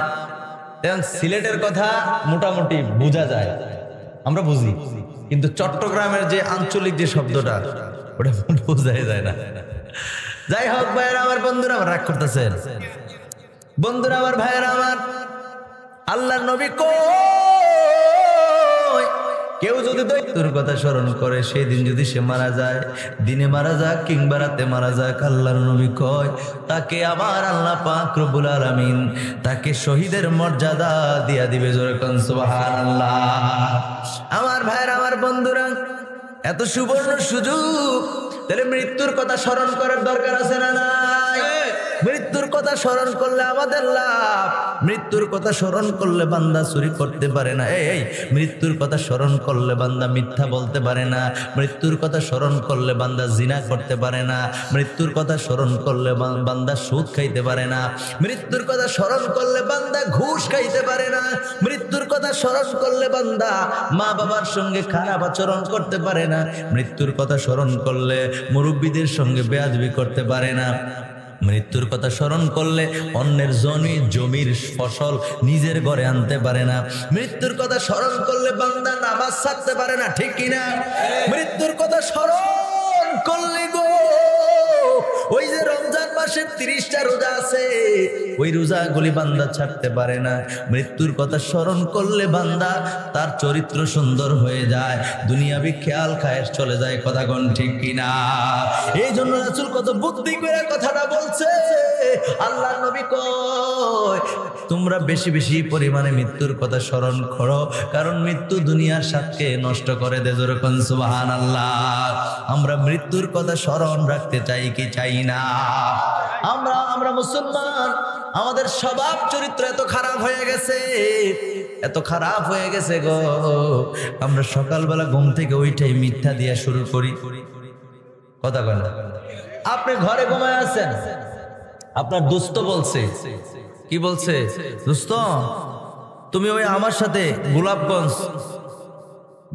এখন সিলেটের কথা মোটামুটি বোঝা যায়, আমরা বুঝি, কিন্তু চট্টগ্রামের যে আঞ্চলিক যে শব্দটা ওটা বোঝাই যায় না। যাই হোক ভাইয়েরা আমার বন্ধুরা, আমার রাগ করতেছেন বন্ধুরা, আমার ভাইয়েরা আমার, আল্লাহর নবী কই কেউ যদি দৈত্যের কথা স্মরণ করে সেই দিন যদি সে মারা যায়, দিনে মারা যাক কিংবা রাতে মারা যাক, আল্লাহর নবী কয় তাকে আমার আল্লাহ পাক রব্বুল আলামিন তাকে শহীদের মর্যাদা দিয়া দিবে, জোরে কোন সুবহানাল্লাহ। আমার ভাইয়েরা আমার বন্ধুরা, এত সুবর্ণ সুযোগ, তাহলে মৃত্যুর কথা স্মরণ করার দরকার আছে না নাই? মৃত্যুর কথা স্মরণ করলে আমাদের লাভ, মৃত্যুর কথা স্মরণ করলে বান্দা চুরি করতে পারে না, এই মৃত্যুর কথা স্মরণ করলে বান্দা মিথ্যা বলতে পারে না, মৃত্যুর কথা স্মরণ করলে বান্দা জিনা করতে পারে না, মৃত্যুর কথা স্মরণ করলে বান্দা সুদ খাইতে পারে না, মৃত্যুর কথা স্মরণ করলে বান্দা ঘুষ খাইতে পারে না, মৃত্যুর কথা স্মরণ করলে বান্দা মা বাবার সঙ্গে খারাপ আচরণ করতে পারে না, মৃত্যুর কথা স্মরণ করলে মুরব্বীদের সঙ্গে বেয়াদবি করতে পারে না, মৃত্যুর কথা স্মরণ করলে অন্যের জমির ফসল নিজের ঘরে আনতে পারে না, মৃত্যুর কথা স্মরণ করলে বান্দা নামাজ ছাড়তে পারে না, ঠিক কিনা? মৃত্যুর কথা স্মরণ করলে গো ওই যে রমজান মাসের 30টা রোজা আছে, ওই রোজাগুলি বান্দা ছাড়তে পারে না, মৃত্যুর কথা স্মরণ করলে বান্দা তার চরিত্র সুন্দর হয়ে যায়, দুনিয়াবি খেয়াল খায়ের চলে যায়, কথা কোন ঠিক কিনা? এই জন্য রাসূল কত বুদ্ধি করে কথাটা বলছে। আল্লাহর নবী কয় তোমরা বেশি বেশি পরিমাণে মৃত্যুর কথা স্মরণ করো, কারণ মৃত্যু দুনিয়ার স্বাদকে নষ্ট করে দেয়, জোরে কোন সুবহানাল্লাহ। আমরা মৃত্যুর কথা স্মরণ রাখতে চাই কি চাই না? আমরা মুসলমান, আমাদের স্বভাব চরিত্র এত খারাপ হয়ে গেছে, এত খারাপ হয়ে গেছে গো, আমরা সকালবেলা ঘুম থেকে ওইটাই মিথ্যা দিয়া শুরু করি, কথা কয় না? আপনি ঘরে ঘুমায় আছেন, আপনার দোস্ত বলছে, কি বলছে? দোস্ত তুমি ওই আমার সাথে গোলাপগঞ্জ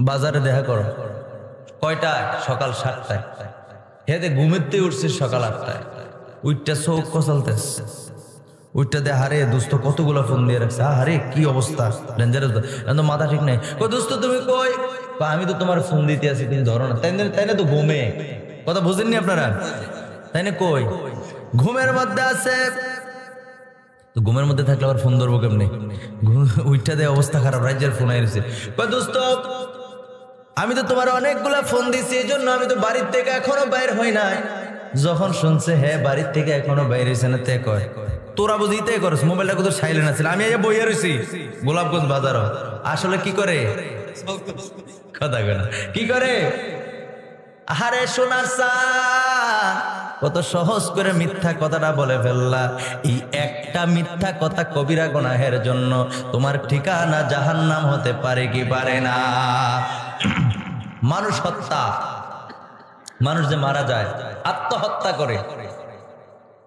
বাজারে দেখা করো, কয়টায়? সকাল 7টায়। হেদে ঘুমেতে উঠছে সকাল 8টায়, উইটটা চোখ কচালতেছে, উইটটা দে হারে দোস্ত কতগুলো ফোন দিয়ে রাখছে, হারে কি অবস্থা, ডেঞ্জারাস, মাথা ঠিক নাই। দোস্ত তুমি কই? আমি তো তোমার ফোন দিতে আছি, তুমি ধরো না। তাই না তো ঘুমে, কথা বুঝেননি আপনারা? তাই না কই ঘুমের মধ্যে আছে, তো ঘুমের মধ্যে থাকলে আবার ফোন ধরবো কেমনি? উইটটা দেয় অবস্থা খারাপ, রাজ্যের ফোন আইছে, দোস্ত আমি তো তোমার অনেকগুলা ফোন দিছি, এই জন্য আমি তো বাড়ির থেকে এখনো বাইর হই নাই। যখন শুনছে হ্যাঁ বাড়ির থেকে এখনো বাইর হয়েছে না, তে কয় তোরা বুঝি তে করছ, মোবাইলটা কত সাইলেন্ট আছে, আমি এই বইয়া রয়েছি গোলাপগঞ্জ বাজারও। আসলে কি করে? কথা কয় না, কি করে? আরে সোনার চাঁদ, কত সহজ করে মিথ্যা কথাটা বলে ফেললা। এই একটা মিথ্যা কথা কবিরা গুনাহের জন্য তোমার ঠিকানা জাহান্নাম হতে পারে কি পারে না? মানুষ হত্যা, মানুষ যে মারা যায় আত্মহত্যা করে,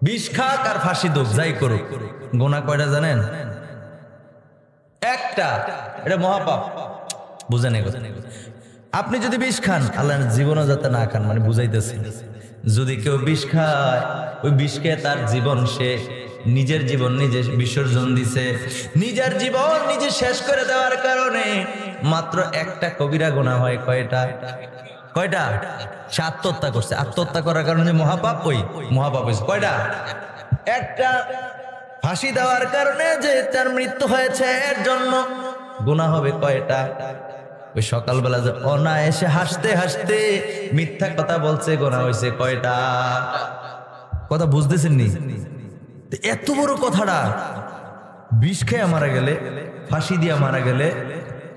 বিষ খাক আর ফাঁসি দুক যাই করুক, গুনাহ কয়টা জানেন? একটা, এটা মহাপাপ, বুঝেন? আপনি যদি বিষ খান, আল্লাহ জীবনও যাতে না খান, মানে বুঝাইতেছে যদি কেউ বিষ খায়, ওই বিষ খেয়ে তার জীবন সে নিজের জীবন নিজে বিসর্জন দিছে, নিজের জীবন নিজে শেষ করে দেওয়ার কারণে মাত্র একটা কবিরা গুনাহ হয়। কয়টা? কয়টা? সে আত্মহত্যা করছে, আত্মহত্যা করার কারণে মহাপাপ, ওই মহাপাপ হয়েছে কয়টা? একটা। ফাঁসি দেওয়ার কারণে যে তার মৃত্যু হয়েছে এর জন্য গুনাহ হবে কয়টা? ওই সকালবেলা যে অনায়াসে হাসতে হাসতে মিথ্যা কথা বলছে গুনাহ হয়েছে কয়টা? কথা বুঝতেছেন নি? এত বড় কথাটা বিষ খেয়ে মারা গেলে, ফাঁসি দিয়ে মারা গেলে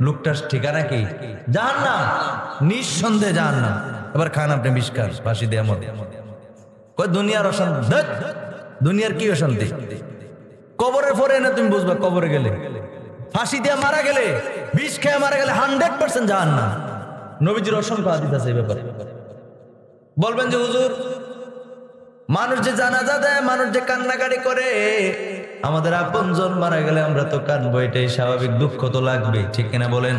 লোকটার ঠিকানা কি? জাহান্নাম, নিঃসন্দেহে জাহান্নাম। এবার খান আপনি বিষ খান, ফাঁসি দিয়ে মরে। কয় দুনিয়ার অশান্তি। দুনিয়ার কি অশান্তি? কবরের পরে না তুমি বুঝবা। কবরে গেলে, ফাঁসি দিয়ে মারা গেলে, বিষ খেয়ে মারা গেলে 100% জাহান্নাম। নবীজির অসংখ্য হাদিস আছে এই ব্যাপারে। বলবেন যে হুজুর, মানুষ যে জানাজা দেয়, মানুষ যে কান্নাকাটি করে, আমাদের আপনজন মারা গেলে আমরা তো কাঁদবো, এটাই স্বাভাবিক, দুঃখ তো লাগবে, ঠিক কিনা বলেন?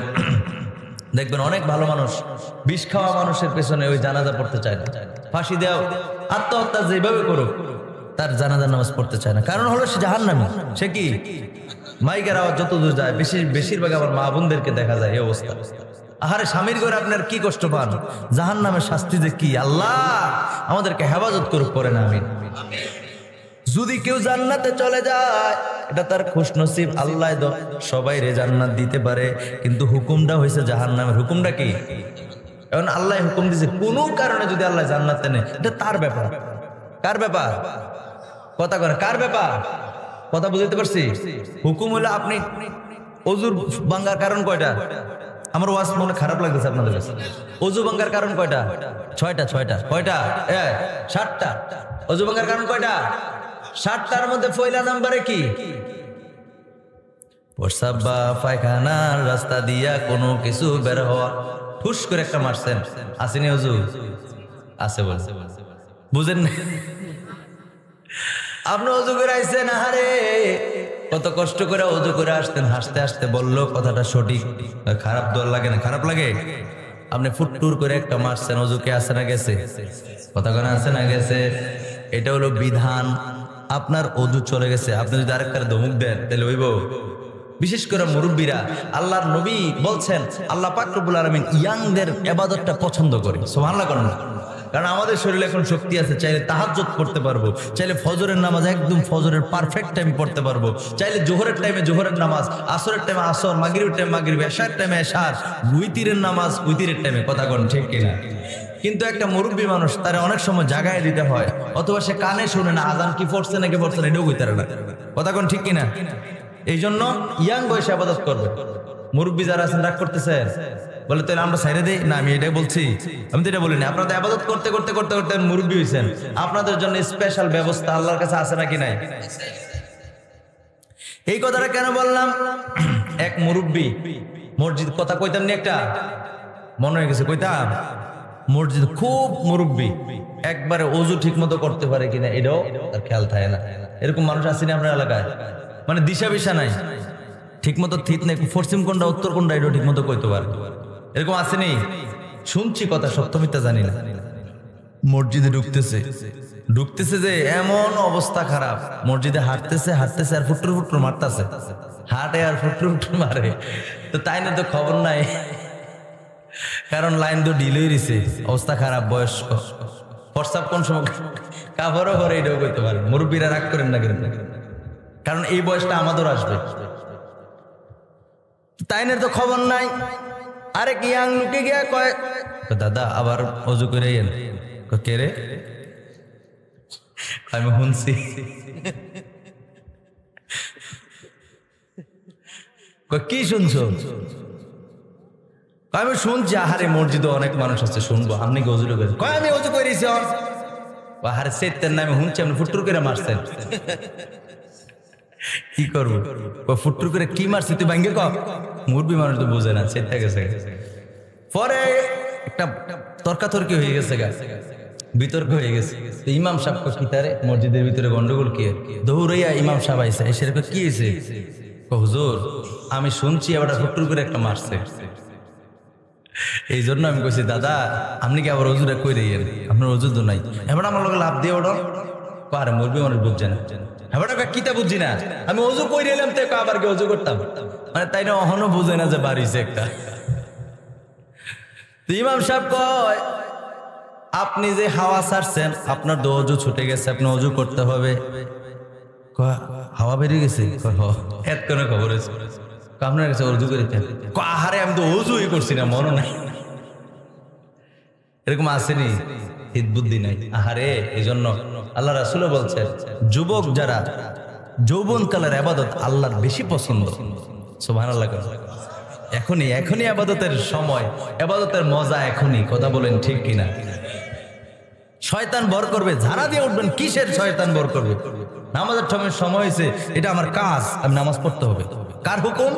দেখবেন অনেক ভালো মানুষ বিষ খাওয়া মানুষের পেছনে ওই জানাজা পড়তে চায় না। ফাঁসি দেও, আত্মহত্যা যেভাবে করুক, তার জানাজার নামাজ পড়তে চায় না। কারণ হলো সে জাহান্নামী। সে কি? মাইকের আওয়াজ যত দূর যায়, বেশিরভাগ আমার মা বোনদেরকে দেখা যায় এই অবস্থা। আহারে স্বামীর ঘরে আপনার কি কষ্ট পান? জাহান্নামের শাস্তি যে কি, আল্লাহ আমাদেরকে হেফাজত করুক, করে না আমিন। যদি কেউ জান্নাতে চলে যায় এটা তার খুশনসিব, আল্লাহ সবাই রে জান্নাত দিতে পারে, কিন্তু হুকুমটা হয়েছে জাহান্নামের। হুকুমটা কি? এখন আল্লাহ হুকুম দিয়েছে কোনো কারণে যদি আল্লাহ জান্নাতে নেয়, এটা তার ব্যাপার। কার ব্যাপার? কথা করে কার ব্যাপার? কথা বুঝতে পারছি? হুকুম হলো আপনি অজুর ভাঙ্গার কারণ কয়টা? আমার ওয়াজ মনে খারাপ লাগতেছে আপনাদের কাছে। অজু ভাঙ্গার কারণ কয়টা? 6টা। কয়টা? 7টা। অজু ভাঙ্গার কারণ কয়টা? 7টার মধ্যে পয়লা নাম্বারে কি? প্রস্রাব বা পায়খানার রাস্তা দিয়া কোনো কিছু বের হওয়া। ঠুস করে একটা মারছেন, আসেনি অজু? আছে বলছে, বুঝেন না? আপনি অজু করে আইছেন, আহারে কত কষ্ট করে অজু করে আসতেন, হাসতে হাসতে বললো কথাটা সঠিক। খারাপ দোয়ার লাগে না? খারাপ লাগে? আপনি ফুটটুর করে একটা মারছেন, অজুকে আসে না গেছে? কথা কেন আসে না গেছে? এটা হলো বিধান। আপনার অজু চলে গেছে, আপনি যদি আরেকটা ধমক দেন তাহলে হইব? বিশেষ করে মুরব্বীরা, আল্লাহর নবী বলছেন আল্লাহ পাক রব্বুল আলামিন ইয়াংদের ইবাদতটা পছন্দ করে। সুবহানাল্লাহ করেন না? কারণ আমাদের শরীরে এখন শক্তি আছে, চাইলে তাহাজ্জুদ পড়তে পারবো, চাইলে ফজরের নামাজ একদম ফজরের পারফেক্ট টাইম পড়তে পারবো, চাইলে জোহরের টাইমে জোহরের নামাজ, আসরের টাইমে আসর, মাগরিবের টাইমে মাগরিব, এশার টাইমে এশার, উইতিরের নামাজ উইতিরের টাইমে। কথা কোন ঠিক কিনা? কিন্তু একটা মুরব্বী মানুষ, তার অনেক সময় জাগায় দিতে হয়, অথবা সে কানে শুনে না আজান কি পড়ছে নাকি পড়ছে না, এটাও কইতে না। কথা কোন ঠিক কিনা? এই জন্য ইয়াং বয়সে ইবাদত করবে। মুরব্বী যারা আছেন রাগ করতেছেন, বলে তাহলে আমরা সাইরে দেই না? আমি এটাই বলছি, আমি তো এটা বলিনি। আপনাদের ইবাদত করতে করতে করতে করতে মুরব্বী হয়েছেন, আপনাদের জন্য স্পেশাল ব্যবস্থা আল্লাহর কাছে আছে নাকি নাই? এই কথাটা কেন বললাম? এক মুরব্বী মসজিদ, কথা কইতাম নি একটা, মনে হয়ে গেছে কইতাম, মসজিদ খুব মুরব্বী, একবারে অজু ঠিক মতো করতে পারে কিনা এটাও তার খেয়াল থাকে না। এরকম মানুষ আসেনি আপনার এলাকায়? মানে দিশা বিশা নাই, ঠিক মতো ঠিক নাই, পশ্চিম কোনটা উত্তর কোনটা এটাও ঠিক মতো কইতে পারে, এরকম আসেনি? শুনছি কথা, সত্য মিথ্যা জানি না। মসজিদে ঢুকতেছে যে এমন অবস্থা খারাপ, মসজিদে হাঁটতেছে আর ফুটুর ফুটুর মারতেছে, হাঁটে আর ফুটুর ফুটুর মারে। তো তাই না, তো খবর নাই, কারণ লাইন তো ঢিল হয়ে গেছে, অবস্থা খারাপ। বয়স্ক প্রস্রাব কোন সময় কাপড়ও করে এটাও করতে পারে। মুরব্বীরা রাগ করেন না কিন্তু, কারণ এই বয়সটা আমাদের আসবে। তাই না, তো খবর নাই। আরেক ইয়াং লুকে গিয়া কয়, দাদা আবার অজু করে এন। কে রে? আমি শুনছি। কি শুনছো? আমি শুনছি। আহারে মসজিদে অনেক মানুষ আছে, শুনবো। আপনি কি অজু করে? কয় আমি অজু করেছি। আহারে সেতেন না, আমি শুনছি আপনি ফুটুর করে মারছেন। কি করবো? ফুটুর করে কি মারছি তুই ভাঙ্গে ক? মুরব্বী মানুষ তো বুঝে না, সেটা গেছে। পরে একটা তর্কাতর্কি হয়ে গেছে, বিতর্ক হয়ে গেছে। ইমাম সাহেব কি তারে মসজিদের ভিতরে গন্ডগোল কি? দৌড়াইয়া ইমাম সাহেব আইসা, এসে কি হয়েছে? হুজুর আমি শুনছি এবার ফুটুর করে একটা মারছে। এই জন্য আমি কইছি দাদা আপনি কি আবার অজুটা কই রেন? আপনার অজু তো নাই। এবার আমার লোক লাভ দিয়ে ওটা পারে, মুরব্বী মানুষ বুঝছে না। এবার কিতা বুঝছি না, আমি অজু কই রেলাম তো আবার কি অজু করতাম? মানে তাই না, অহনো বুঝে না যে বাড়িছে একটা। তো ইমাম সাহেব কয়, আপনি যে হাওয়া ছাড়ছেন, আপনার তো অজু ছুটে গেছে, আপনি অজু করতে হবে। হাওয়া বেরিয়ে গেছে? এত কোনো খবর আছে আপনার কাছে অজু করেছেন? আহারে আমি তো অজুই করছি না, মনে নাই। এরকম আসেনি, হিত বুদ্ধি নাই। আহারে, এই জন্য আল্লাহ রাসূলও বলছেন, যুবক যারা যৌবন কালের ইবাদত আল্লাহর বেশি পছন্দ। সুবহানাল্লাহ। এখনই ইবাদতের সময়, ইবাদতের মজা এখনই। কথা বলেন ঠিক কিনা? শয়তান ভর করবে, ঝাড়া দিয়ে উঠবেন। কিসের শয়তান ভর করবে? নামাজের সময় হয়েছে, এটা আমার কাজ, আমি নামাজ পড়তে হবে। কার হুকুম?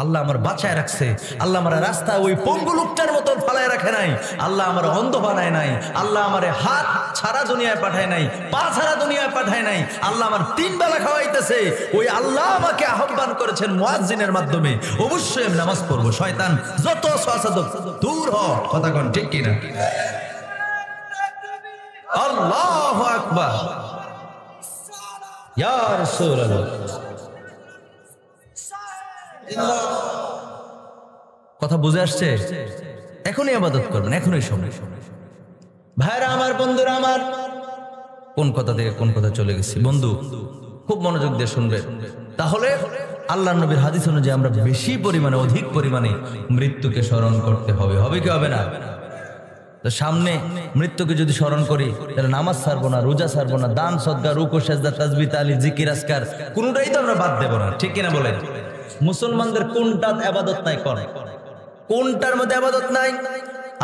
আল্লাহ আমার বাঁচায় রাখছে। আল্লাহ আমার রাস্তা ওই পঙ্গু লোকটার মতন ফালায় রাখে নাই। আল্লাহ আমার অন্ধ বানায় নাই। আল্লাহ আমার হাত ছাড়া দুনিয়ায় পাঠায় নাই, পা ছাড়া দুনিয়ায় পাঠায় নাই। আল্লাহ আমার 3 বেলা খাওয়াইতেছে। ওই আল্লাহ আমাকে আহ্বান করেছেন মুয়াজ্জিনের মাধ্যমে। অবশ্যই আমি নামাজ পড়বো। শয়তান যত সাসাদক দূর হ। কথা কোন ঠিক কিনা? আল্লাহু আকবার, ইয়া রাসূলুল্লাহ। কথা বুঝে আসছে? এখনই ইবাদত করবেন, এখনই সময়। ভাইরা আমার, বন্ধুরা আমার, কোন কথা থেকে কোন কথা চলে গেছি? বন্ধু খুব মনোযোগ দিয়ে শুনবে। তাহলে আল্লাহর নবীর হাদিস অনুযায়ী আমরা বেশি পরিমাণে, অধিক পরিমাণে মৃত্যুকে স্মরণ করতে হবে। হবে কি হবে না? তো সামনে মৃত্যুকে যদি স্মরণ করি, তাহলে নামাজ ছাড়বো না, রোজা ছাড়বো না, দান সদকা, রুকু সেজদা, তাসবিহ তাহলিল জিকির আজকার কোনটাই তো আমরা বাদ দেব না। ঠিক কিনা বলেন? মুসলমানদের কোনটা ইবাদত নাই? কোনটার মধ্যে ইবাদত নাই?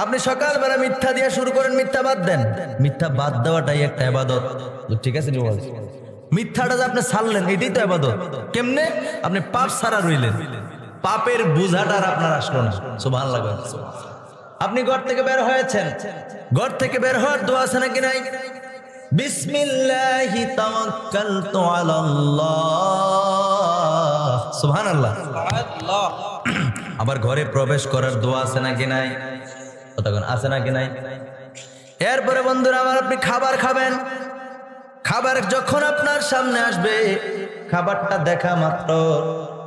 আপনি সকালবেলা মিথ্যা দিয়ে শুরু করেন, মিথ্যা বাদ দেন। মিথ্যা বাদ দেওয়াটাই একটা ইবাদত। ঠিক আছে? মিথ্যাটা যে আপনি ছাড়লেন, এটাই তো ইবাদত। কেমনে? আপনি পাপ ছাড়া রইলেন, পাপের বোঝাটা আপনার আসলো না। সুবহানাল্লাহ। আপনি ঘর থেকে বের হয়েছেন, ঘর থেকে বের হওয়ার দোয়া আছে নাকি নাই? বিসমিল্লাহি তাওয়াক্কালতু আলাল্লাহ। সুবহানাল্লাহ। আবার ঘরে প্রবেশ করার দোয়া আছে নাকি নাই? কতক্ষণ আছে নাকি নাই? এরপরে বন্ধুরা আমার, আপনি খাবার খাবেন। খাবার যখন আপনার সামনে আসবে, খাবারটা দেখা মাত্র,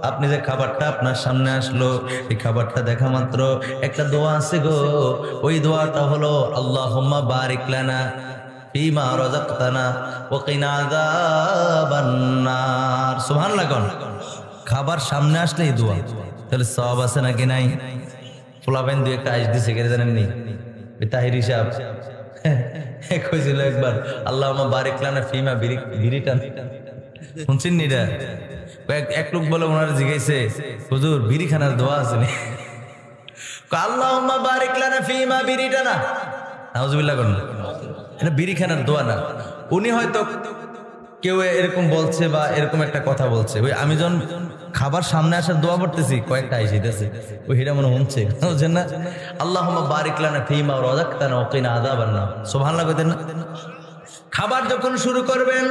আপনি যে খাবারটা আপনার সামনে আসলো, এই খাবারটা দেখা মাত্র একটা দোয়া আছে গো। ওই দোয়াটা হলো আল্লাহুম্মা বারিক লানা ফিমা রাযাকতানা ওয়া কিনা আযাবান নার। সুবহানাল্লাহ। খাবার সামনে আসলে এই দোয়া, তাহলে সওয়াব আছে নাকি নাই? পোলাবেন দুই একটা আইস দিছে, কেন জানেন নি? তাহির হিসাব কইছিল একবার, আল্লাহুম্মা বারিক লানা ফিমা বিরিটান। শুনছেন নি? এটা এক লোক বলে, ওনারা জিজ্ঞাসে, হুজুর বিড়ি খানার দোয়া আছে নি? আল্লাহুম্মা বারিক লানা ফিমা বিরিটানা। নাউজুবিল্লাহ করুন। এটা বিড়ি খানার দোয়া না। উনি হয়তো কেউ এরকম বলছে বা এরকম একটা কথা বলছে, ওই আমি যখন খাবার সামনে আসার দোয়া পড়তেছি, কয়েকটা আইসিতেছে, ওই হিরা মনে শুনছে, বুঝছেন না? আল্লাহুম্মা বারিক লানা ফিমা রাযাকতানা ওয়া কিনা আযাবান নার। সুবহানাল্লাহ কইতেন না? খাবার যখন শুরু করবেন,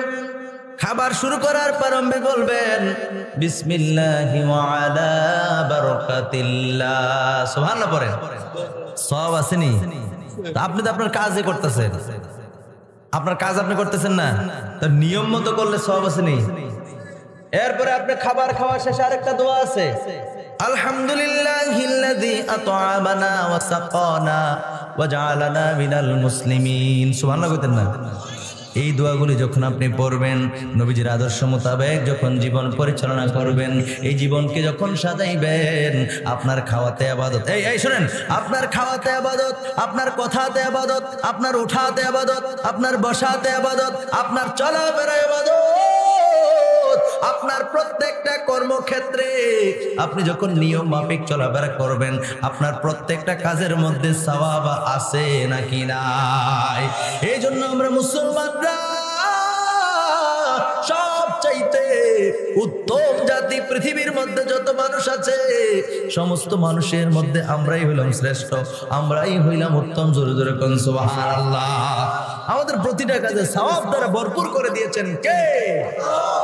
খাবার শুরু করার প্রারম্ভে বলবেন বিসমিল্লাহি ওয়া আলা বারাকাতিল্লাহ। সুবহানাল্লাহ পড়েন। সওয়াব আসেনি? আপনি তো আপনার কাজে করতেছেন, আপনার কাজ আপনি করতেছেন না, তার নিয়ম মতো করলে সওয়াব আসেনি? এরপরে আপনি খাবার খাওয়া শেষে আরেকটা দোয়া আছে, আলহামদুলিল্লাহিল্লাযী আত'আমানা ওয়া সাকানা ওয়া জাআলানা মিনাল মুসলিমিন। সুবহানাল্লাহ কইতেন না? এই দোয়াগুলি যখন আপনি পড়বেন, নবীজির আদর্শ মোতাবেক যখন জীবন পরিচালনা করবেন, এই জীবনকে যখন সাজাইবেন, আপনার খাওয়াতে ইবাদত। এই শুনেন, আপনার খাওয়াতে ইবাদত, আপনার কথাতে ইবাদত, আপনার উঠাতে ইবাদত, আপনার বসাতে ইবাদত, আপনার চলাফেরা ইবাদত, আপনার প্রত্যেকটা কর্মক্ষেত্রে আপনি যখন নিয়ম মাফিক চলাফেরা করবেন, আপনার প্রত্যেকটা কাজের মধ্যে সওয়াব আছে নাকি নাই? এই জন্য আমরা মুসলমানরা সবচাইতে উত্তম জাতি, পৃথিবীর মধ্যে যত মানুষ আছে সমস্ত মানুষের মধ্যে আমরাই হইলাম শ্রেষ্ঠ, আমরাই হইলাম উত্তম। জোরে জোরে কোন সুবহানাল্লাহ। আমাদের প্রতিটা কাজে সওয়াব দ্বারা ভরপুর করে দিয়েছেন কে?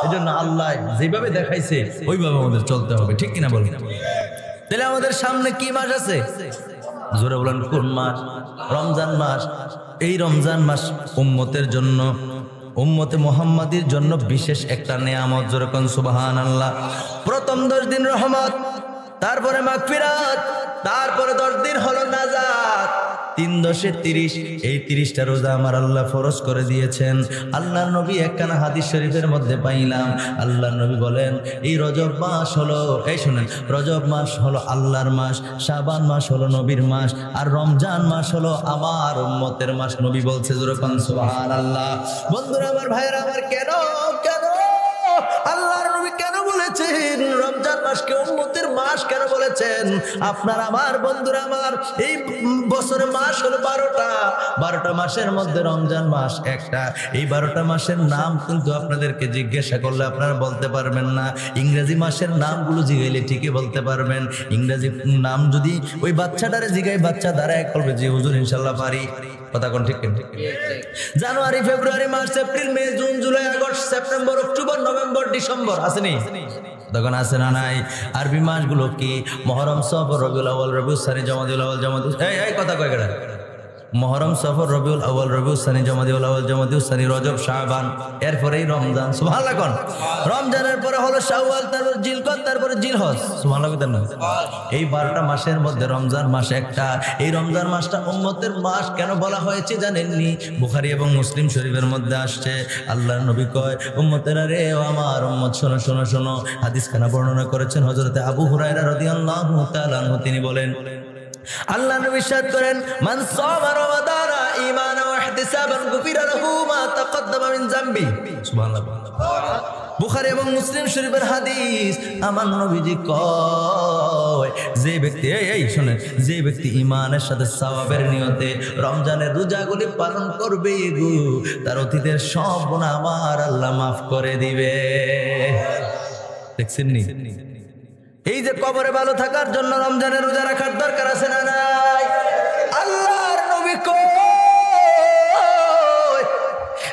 এজন্য আল্লাহ যেভাবে দেখাইছে ওইভাবে আমাদের চলতে হবে। ঠিক কিনা বলেন? তাহলে আমাদের সামনে কি মাস আছে? জোরে বলেন, কোন মাস? রমজান মাস। এই রমজান মাস উম্মতের জন্য, উম্মতে মুহাম্মাদির জন্য বিশেষ একটা নেয়ামত। যেরকম সুবহানাল্লাহ। প্রথম 10 দিন রহমত, তারপরে মাগফিরাত, তারপরে 10 দিন হলো নাজাত, 3 10 30, এই 30টা রোজা আমার আল্লাহ ফরজ করে দিয়েছেন। আল্লাহর নবী একখানা হাদিস শরীফের মধ্যে পাইলাম, আল্লাহর নবী বলেন এই রজব মাস হলো, এই শুনেন, রজব মাস হলো আল্লাহর মাস, শাবান মাস হলো নবীর মাস, আর রমজান মাস হলো আমার উম্মতের মাস। নবী বলছে যেরকম সুবহানাল্লাহ। বন্ধুরা আমার, ভাইয়েরা আমার, কেন কেন আল্লাহর নবী কেন বলেছেন রমজান মাসকে উম্মতের মাস কেন বলেছেন? আপনার আমার বন্ধুরা আমার, এই বছরের মাস হলো 12টা মাসের মধ্যে রমজান মাস একটা। এই 12টা মাসের নাম কিন্তু আপনাদেরকে জিজ্ঞাসা করলে আপনারা বলতে পারবেন না। ইংরেজি মাসের নামগুলো জিগাইলে ঠিকই বলতে পারবেন। ইংরেজি নাম যদি ওই বাচ্চাটারে জিগাই, বাচ্চা দাঁড়ায় বলবে যে হুজুর ইনশাল্লাহ পারি। কথা কোন ঠিক? January, February, March, April, May, June, July, August, September, October, November, December আসেনি? তখন আছে না নাই? আরবি মাসগুলো কি? মুহররম, সফর, রবিউল আউয়াল, রবিউল সানি, জমাদিউল আউয়াল, জমাদিউল, এই কথা কয় গেড়া? মুহররম, সফর, রবিউল আউয়াল, রবিউল সানি, জমাদিউল আউয়াল, জমাদিউল সানি, রজব, শাবান, এরপরেই রমজান। সুবহানাল্লাহ কোন? রমজানের পরে হলো শাওয়াল, তারপর জিলকদ, তারপরে জিলহজ। সুবহানাল্লাহ কইতেন না? এই 12টা মাসের মধ্যে রমজান মাস একটা। এই রমজান মাসটা উম্মতের মাস কেন বলা হয়েছে জানেননি? বুখারী এবং মুসলিম শরীফের মধ্যে আসছে, আল্লাহর নবী কয় উম্মতেরা রে, ও আমার উম্মত শোনো শোনো শোনো। হাদিসখানা বর্ণনা করেছেন হযরত আবু হুরায়রা রাদিয়াল্লাহু তাআলা আনহু। তিনি বলেন, আল্লাহ নবী ইরশাদ করেন, মান সামা রমাদানা ঈমানান ওয়া ইহতিসাবান গুফিরা লাহু মা তাকদ্দামা মিন যামবি। সুবহানাল্লাহ। বুখারী এবং মুসলিম শরীফের হাদিস। আমার নবীজি কয়, যে ব্যক্তি, এই শুনেন, যে ব্যক্তি ঈমানের সাথে সওয়াবের নিয়তে রমজানের রোজাগুলি পালন করবে গো, তার অতীতের সব গুনাহ আমার আল্লাহ মাফ করে দিবে। দেখছেন নি? এই যে কবরে ভালো থাকার জন্য রমজানের রোজা রাখার দরকার আছে না নাই? আল্লাহর নবী কয়,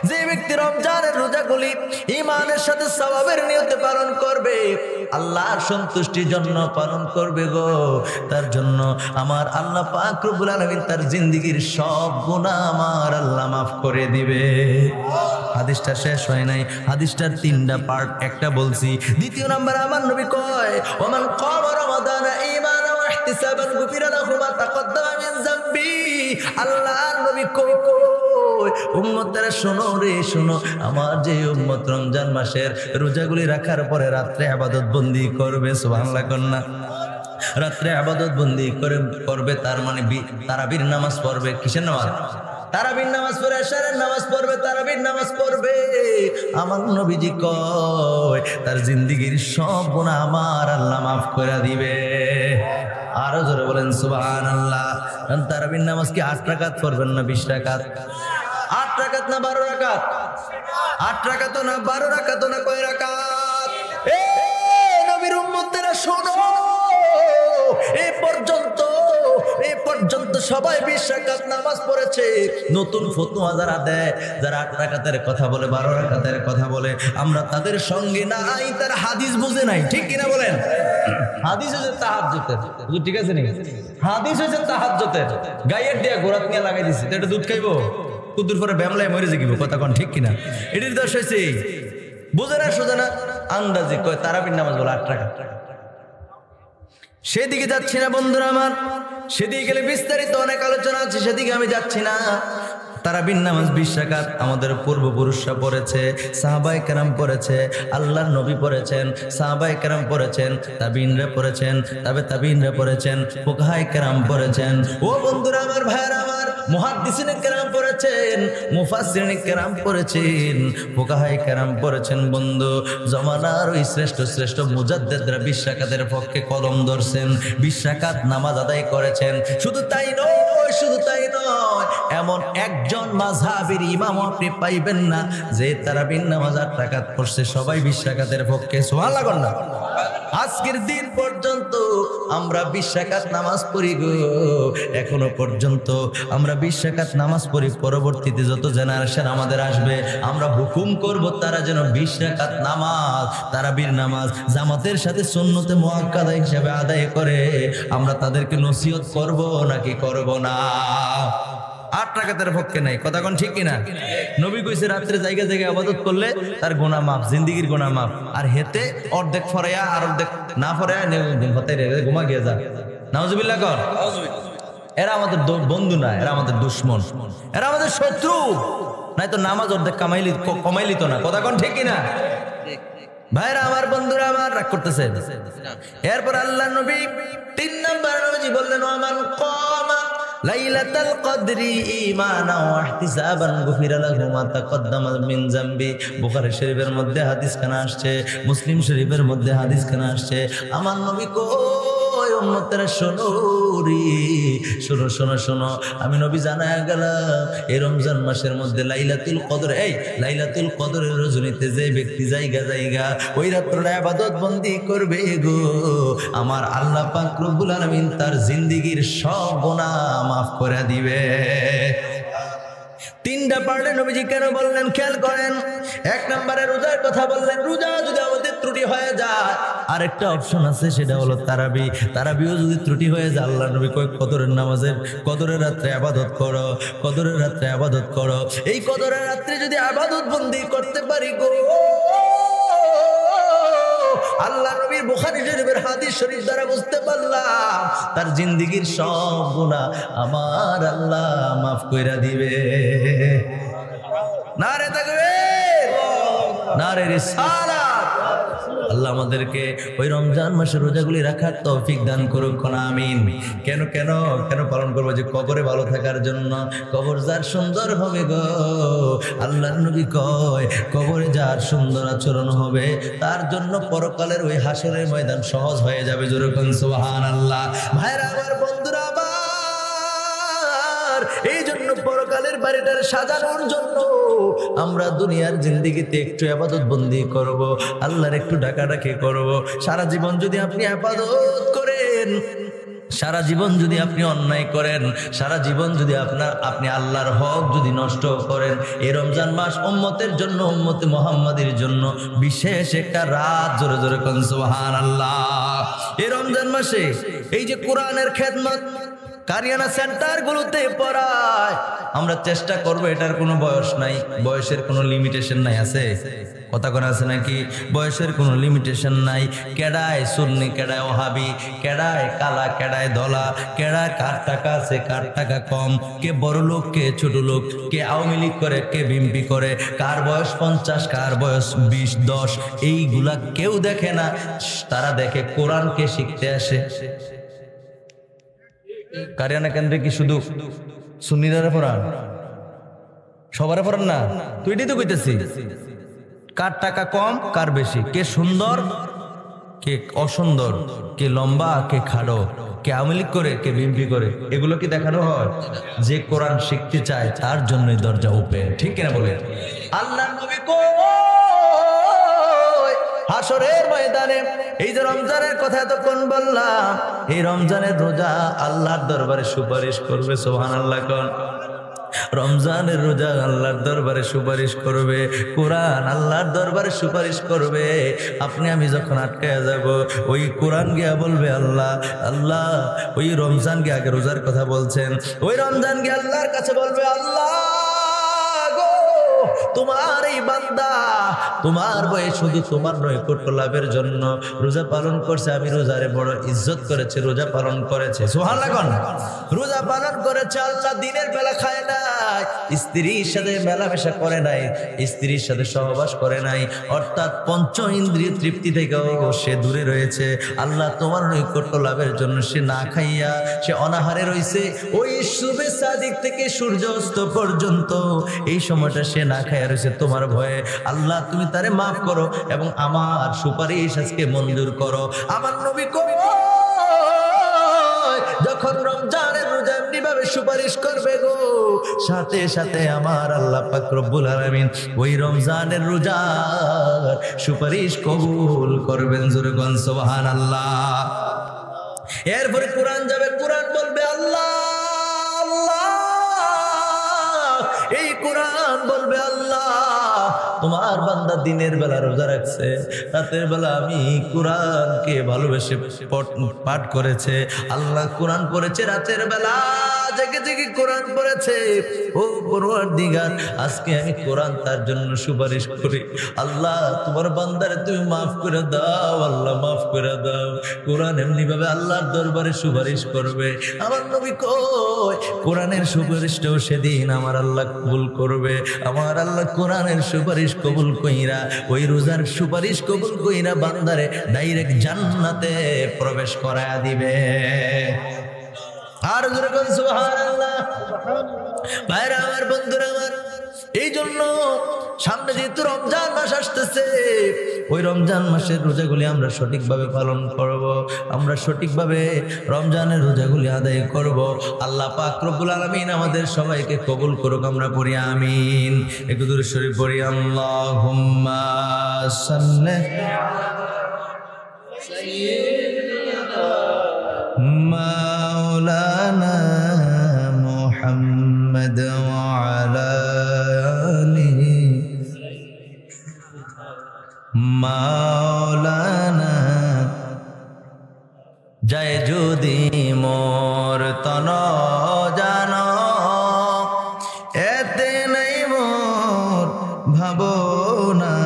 যে ব্যক্তি রমজানের রোজাগুলি ঈমানের সাথে সওয়াবের নিয়তে পালন করবে, আল্লাহর সন্তুষ্টির জন্য পালন করবে গো, তার জন্য আমার আল্লাহ পাক রব্বুল আলামিন তার জিন্দেগীর সব গুনাহ আমার আল্লাহ মাফ করে দিবে। হাদিসটা শেষ হয় নাই, হাদিসটার 3টা পার্ট, একটা বলছি। দ্বিতীয় নাম্বার আমার নবী কয়, ওমান কামা রমাদানা ঈমানান ওয়া ইহতিসাবান গুফিরা লাহু মা তাকদ্দামা মিন যামবি। আল্লাহর নবী কয়, উম্মতেরা শোনো রে শোনো, আমার যে উম্মত রমজান মাসের রোজাগুলি রাখার পরে রাত্রে ইবাদত বন্দি করবে, সুবহানাল্লাহ কন্যা, রাত্রে ইবাদত বন্দি করবে, তার মানে তারাবির নামাজ পড়বে। কিসের নামাজ? তারাবির নামাজ পড়ে, এশারের নামাজ পড়বে, তারাবির নামাজ পড়বে। আমার নবীজি কয়, তার জিন্দেগীর সব গুনাহ আমার আল্লাহ মাফ করে দিবে। আরো জোরে বলেন সুবহানাল্লাহ। তারাবির নামাজ কি 8 রাকাত পড়বেন না 20 রাকাত? 8 রাকাত না 12 রাকাত? 8 রাকাত না 12 রাকাত না কয় রাকাত? এ নবীর উম্মতেরা শোনো, এই পর্যন্ত সবাই 20 রাকাত নামাজ পড়েছে। নতুন ফতোয়া যারা দেয়, যারা 8 রাকাতের কথা বলে, 12 রাকাতের কথা বলে, আমরা তাদের সঙ্গে নাই, তার হাদিস বুঝে নাই। ঠিক কিনা বলেন? হাদিস হচ্ছে তাহাজ্জুদের, ঠিক আছে নি? হাদিস হচ্ছে তাহাজ্জুদের, গায়ের দিয়া গোরাত নিয়ে লাগাই দিছে, এটা দুধ খাইবো, কুদুর পরে ব্যামলায় মরে যাইব। কথা কোন ঠিক কিনা? এটির দোষ হয়েছে, বুঝে না সোজা না, আন্দাজি কয় তারাবির নামাজ বলে 8 রাকাত। সেদিকে যাচ্ছি না বন্ধুরা আমার, সেদিকে গেলে বিস্তারিত অনেক আলোচনা আছে, সেদিকে আমি যাচ্ছি না। তারাবির নামাজ 20 রাকাত আমাদের পূর্বপুরুষরা পড়েছে, সাহাবায়ে কেরাম পড়েছে, আল্লাহর নবী পড়েছেন, সাহাবায়ে কেরাম পড়েছেন, তাবিইনরা পড়েছেন, তাবিইনরা পড়েছেন, ফুকাহায়ে কেরাম পড়েছেন। ও বন্ধুরা আমার, ভাইরা আমার, মুহাদ্দিসিনে কেরাম পড়েছেন, মুফাসসিরিনে কেরাম পড়েছেন, ফুকাহায়ে কেরাম পড়েছেন। বন্ধু, জমানার ওই শ্রেষ্ঠ শ্রেষ্ঠ মুজাদ্দিদরা 20 রাকাতের পক্ষে কলম ধরছেন, 20 রাকাত নামাজ আদায় করেছেন। শুধু তাই নয়, এমন একজন মাযহাবের ইমাম আপনি পাইবেন না যে তারাবির নামাজ 8 রাকাত পড়ছে, সবাই 20 রাকাতের পক্ষে। সুবহানাল্লাহ কন্যা। আজকের দিন পর্যন্ত আমরা 20 রাকাত নামাজ পড়ি গো, এখনো পর্যন্ত আমরা 20 রাকাত নামাজ পড়ি। পরবর্তীতে যত জেনারেশন আমাদের আসবে, আমরা হুকুম করব তারা যেন 20 রাকাত নামাজ, তারাবির নামাজ জামাতের সাথে সুন্নতে মুআক্কাদা হিসেবে আদায় করে। আমরা তাদেরকে নসিহত করব নাকি করব না? 8 রাকাতের পক্ষে নাই। কথা কোন ঠিক কিনা? নবী কইছে রাত্রে জায়গা জায়গায় ইবাদত করলে তার গুনাহ মাফ, জিন্দেগীর গুনাহ মাফ। আর হেতে অর্ধেক ফরায়া আর অর্ধেক না ফরায়া হতাই রে ঘুমা গিয়ে যা। নাউজুবিল্লাহ কর। এরা আমাদের বন্ধু না, এরা আমাদের দুশমন, এরা আমাদের শত্রু। নাই তো নামাজ অর্ধেক কমাইলি তো না। কথা কোন ঠিক কিনা? ভাইরা আমার, বন্ধুরা আমার, রাগ করতেছে। এরপর আল্লাহ নবী 3 নাম্বার নবীজি বললেন, ওয়ামান কামা লাইলাতাল কদরি ঈমানান ওয়া ইহতিসাবান গুফিরা লাহু মা তাকদ্দামা মিন যামবি। বুখারী শরীফের মধ্যে হাদিস খানা আসছে, মুসলিম শরীফের মধ্যে হাদিস খানা আসছে। আমার নবী কই উম্মতেরা শোনো রে, শোনো শোনো শোনো, আমি নবী জানায়া গেলাম এই রমজান মাসের মধ্যে লাইলাতুল কদর, এই লাইলাতুল কদরের রজনীতে যে ব্যক্তি জায়গা জায়গা ওই রাত্রে ইবাদত বন্দি করবে গো, আমার আল্লাহ পাক রব্বুল আলামিন তার জিন্দেগীর সব গুনাহ মাফ করে দিবে। 3টা পার্টে নবীজি কেন বললেন খেয়াল করেন। 1 নম্বরে রোজার কথা বললেন, রোজা যদি আমাদের ত্রুটি হয়ে যায়, আরেকটা অপশন আছে, সেটা হলো তারাবি। তারাবিও যদি ত্রুটি হয়ে যায়, আল্লাহ নবী কয় কদরের নামাজের কদরের রাত্রে ইবাদত করো, কদরের রাত্রে ইবাদত করো। এই কদরের রাত্রে যদি ইবাদত বন্দি করতে পারি গো, আল্লাহ নবীর বুখারী শরীফের হাদিস শরীফ দ্বারা বুঝতে পারলাম তার জিন্দেগীর সব গুনাহ আমার আল্লাহ মাফ কইরা দিবে। নারে তাকবীর, নারে রিসালাত। আল্লাহ আমাদেরকে ওই রমজান মাসের রোজাগুলি রাখার তৌফিক দান করুক, আমিন। কেন কেন কেন পালন করবো? যে কবরে ভালো থাকার জন্য। কবর যার সুন্দর হবে গো, আল্লাহর নবী কয় কবরে যার সুন্দর আচরণ হবে তার জন্য পরকালের ওই হাসরের ময়দান সহজ হয়ে যাবে। জোরে কোন সুবহানাল্লাহ। ভাইরা আমার, বন্ধুরা আমার, এই জন্য পরকালের বাড়িটার সাজানোর জন্য আমরা দুনিয়ার জিন্দেগিতে একটু ইবাদত বন্দি করব, আল্লাহর একটু ডাকাডাকি করব। সারা জীবন যদি আপনি ইবাদত করেন, সারা জীবন যদি আপনি অন্যায় করেন, সারা জীবন যদি আপনি আল্লাহর হক যদি নষ্ট করেন, এই রমজান মাস উম্মতের জন্য, উম্মতে মুহাম্মাদের জন্য বিশেষ একটা রাত। জোরে জোরে কোন সুবহানাল্লাহ। এই রমজান মাসে এই যে কোরআনের খেদমত কারিয়ানা সেন্টারগুলোতে পড়ায়, আমরা চেষ্টা করব, এটার কোনো বয়স নাই, বয়সের কোনো লিমিটেশন নাই। আছে কথা কোন আছে নাকি? বয়সের কোনো লিমিটেশন নাই। কেডায় সুন্নি, কেডায় ওহাবি, কেডায় কালা, কেডায় ধলা, কেডায় কার টাকা আছে, কার টাকা কম, কে বড় লোক, কে ছোট লোক, কে আওয়ামী লীগ করে, কে বিএনপি করে, কার বয়স 50, কার বয়স 20, 10, এইগুলা কেউ দেখে না। তারা দেখে কোরআনকে শিখতে আসে। কারিয়ানা কেন্দ্রে কি শুধু সুন্নিরা পড়ান? সবার পড়ান না তো? এটাই তো কইতেছি, কার টাকা কম, কার বেশি, কে সুন্দর, কে অসুন্দর, কে লম্বা, কে খাড়ো, কে আওয়ামী লীগ করে, কে বিএনপি করে, এগুলো কি দেখানো হয়? যে কোরআন শিখতে চায় তার জন্যই দরজা ওপেন। ঠিক কিনা বলে? আল্লাহ নবী কই হাসরের ময়দানে এই যে রমজানের কথা এতক্ষণ বললাম, এই রমজানের রোজা আল্লাহর দরবারে সুপারিশ করবে। সুবহানাল্লাহ কোন? রমজানের রোজা আল্লাহর দরবারে সুপারিশ করবে, কোরআন আল্লাহর দরবারে সুপারিশ করবে। আপনি আমি যখন আটকায়া যাব, ওই কোরআন গিয়া বলবে আল্লাহ আল্লাহ, ওই রমজান গিয়ে আগে রোজার কথা বলছেন, ওই রমজান গিয়ে আল্লাহর কাছে বলবে আল্লাহ গো, তোমার এই বান্দা তোমার বয়ে শুধু তোমার নৈকট্য লাভের জন্য রোজা পালন করছে। আমি রোজারে বড় ইজ্জত করেছি, রোজা পালন করেছে। সুবহানাল্লাহ কোন? রোজা পালন করেছে। আল্লাহ দিনের বেলা খায় নাই, স্ত্রীর সাথে মেলামেশা করে নাই, স্ত্রীর সাথে সহবাস করে নাই, অর্থাৎ পঞ্চ ইন্দ্রিয় তৃপ্তি থেকেও সে দূরে রয়েছে। আল্লাহ তোমার নৈকট্য লাভের জন্য সে না খাইয়া সে অনাহারে রয়েছে। ওই শুভে সাদিক থেকে সূর্য অস্ত পর্যন্ত এই সময়টা সে না খাইয়া রয়েছে তোমার ভয়ে। আল্লাহ তুমি তারে মাফ করো এবং আমার সুপারিশ আজকে মঞ্জুর করো। আমার নবী কই যখন রমজানের রোজা এমনি ভাবে সুপারিশ করবে গো, সাথে সাথে আমার আল্লাহ পাক রব্বুল আলামিন ওই রমজানের রোজার সুপারিশ কবুল করবেন। জোরে কোন সুবহানাল্লাহ। এরপরে কোরআন যাবে, কোরআন বলবে আল্লাহ আল্লাহ, এই কোরআন বলবে আল্লাহ তোমার বান্দা দিনের বেলা রোজা রাখছে, রাতের বেলা আমি কোরআনকে ভালোবেসে পাঠ করেছে। আল্লাহ কোরআন পড়েছে রাতের বেলা, জেগে জেগে কোরআন পড়েছে। ও পরওয়ারদিগার, আজকে আমি কোরআন তার জন্য সুপারিশ করি। আল্লাহ তোমার বান্দারে তুমি মাফ করে দাও, আল্লাহ মাফ করে দাও। কোরআন এমনি ভাবে আল্লাহর দরবারে সুপারিশ করবে। আমার নবী কয় কোরআনের সুপারিশটাও সেদিন আমার আল্লাহ কবুল করবে। আমার আল্লাহ কোরআনের সুপারিশ কবুল কইরা, ওই রোজার সুপারিশ কবুল কইরা বান্দারে ডাইরেক্ট জান্নাতে প্রবেশ করায়া দিবে। আর যেরকম সুবহানাল্লাহ। ভাইরা আমার, বন্ধুরা আমার, এই জন্য সামনে যেহেতু রমজান মাস আসতেছে, ওই রমজান মাসের রোজাগুলি আমরা সঠিকভাবে পালন করব। আমরা সঠিকভাবে রমজানের রোজাগুলি আদায় করব। আল্লাহ পাক রব্বুল আলামিন আমাদের সবাইকে কবুল করুক। আমরা পড়ি আমিন। একটু দুরূদ শরীফ পড়ি। আল্লাহুম্মা সাল্লি মাওলানা মুহাম্মদ ওয়া আলা আলিহি মাওলানা। জয় যদি মোর তন জান, এতে নাই মোর ভাবনা।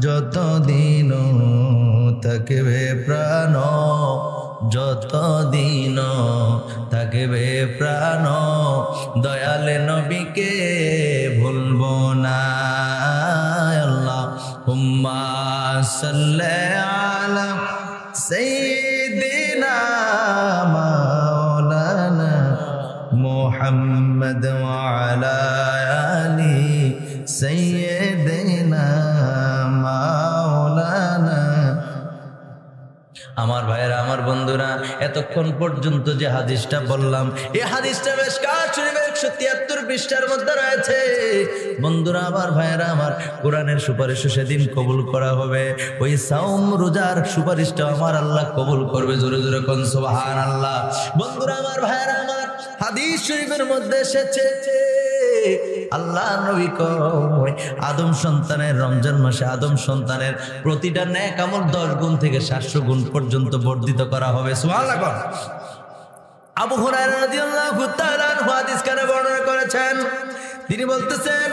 যতদিন থাকবে প্রাণ, যতদিন থাকবে প্রাণ, দয়াল নবীকে ভুলবো না। আল্লাহুম্মা সাল্লি আলা সাইয়্যিদিনা মাওলানা মুহাম্মদ ওয়া আলা আলি সাইয়্যিদিনা মাওলানা। আমার ভাইয়েরা, আমার বন্ধুরা, এতক্ষণ পর্যন্ত যে হাদিসটা বললাম, এই হাদিসটা মিশকাত শরীফের 173 পৃষ্ঠার মধ্যে রয়েছে। বন্ধুরা, আমার ভাইয়েরা আমার, কোরআনের সুপারিশও সেদিন কবুল করা হবে। ওই সাওম রোজার সুপারিশটা আমার আল্লাহ কবুল করবে। জোরে জোরে কোন সুবহানাল্লাহ। বন্ধুরা, আমার ভাইয়েরা আমার, হাদিস শরীফের মধ্যে এসেছে আল্লাহ নবী কয় আদম সন্তানের রমজান মাসে আদম সন্তানের প্রতিটা নেক আমল 10 গুণ থেকে 700 গুণ পর্যন্ত বর্ধিত করা হবে। সুবহানাল্লাহ। আবু হুরায়রা রাদিয়াল্লাহু তাআলা হাদিস কানে বর্ণনা করেছেন। তিনি বলতেছেন,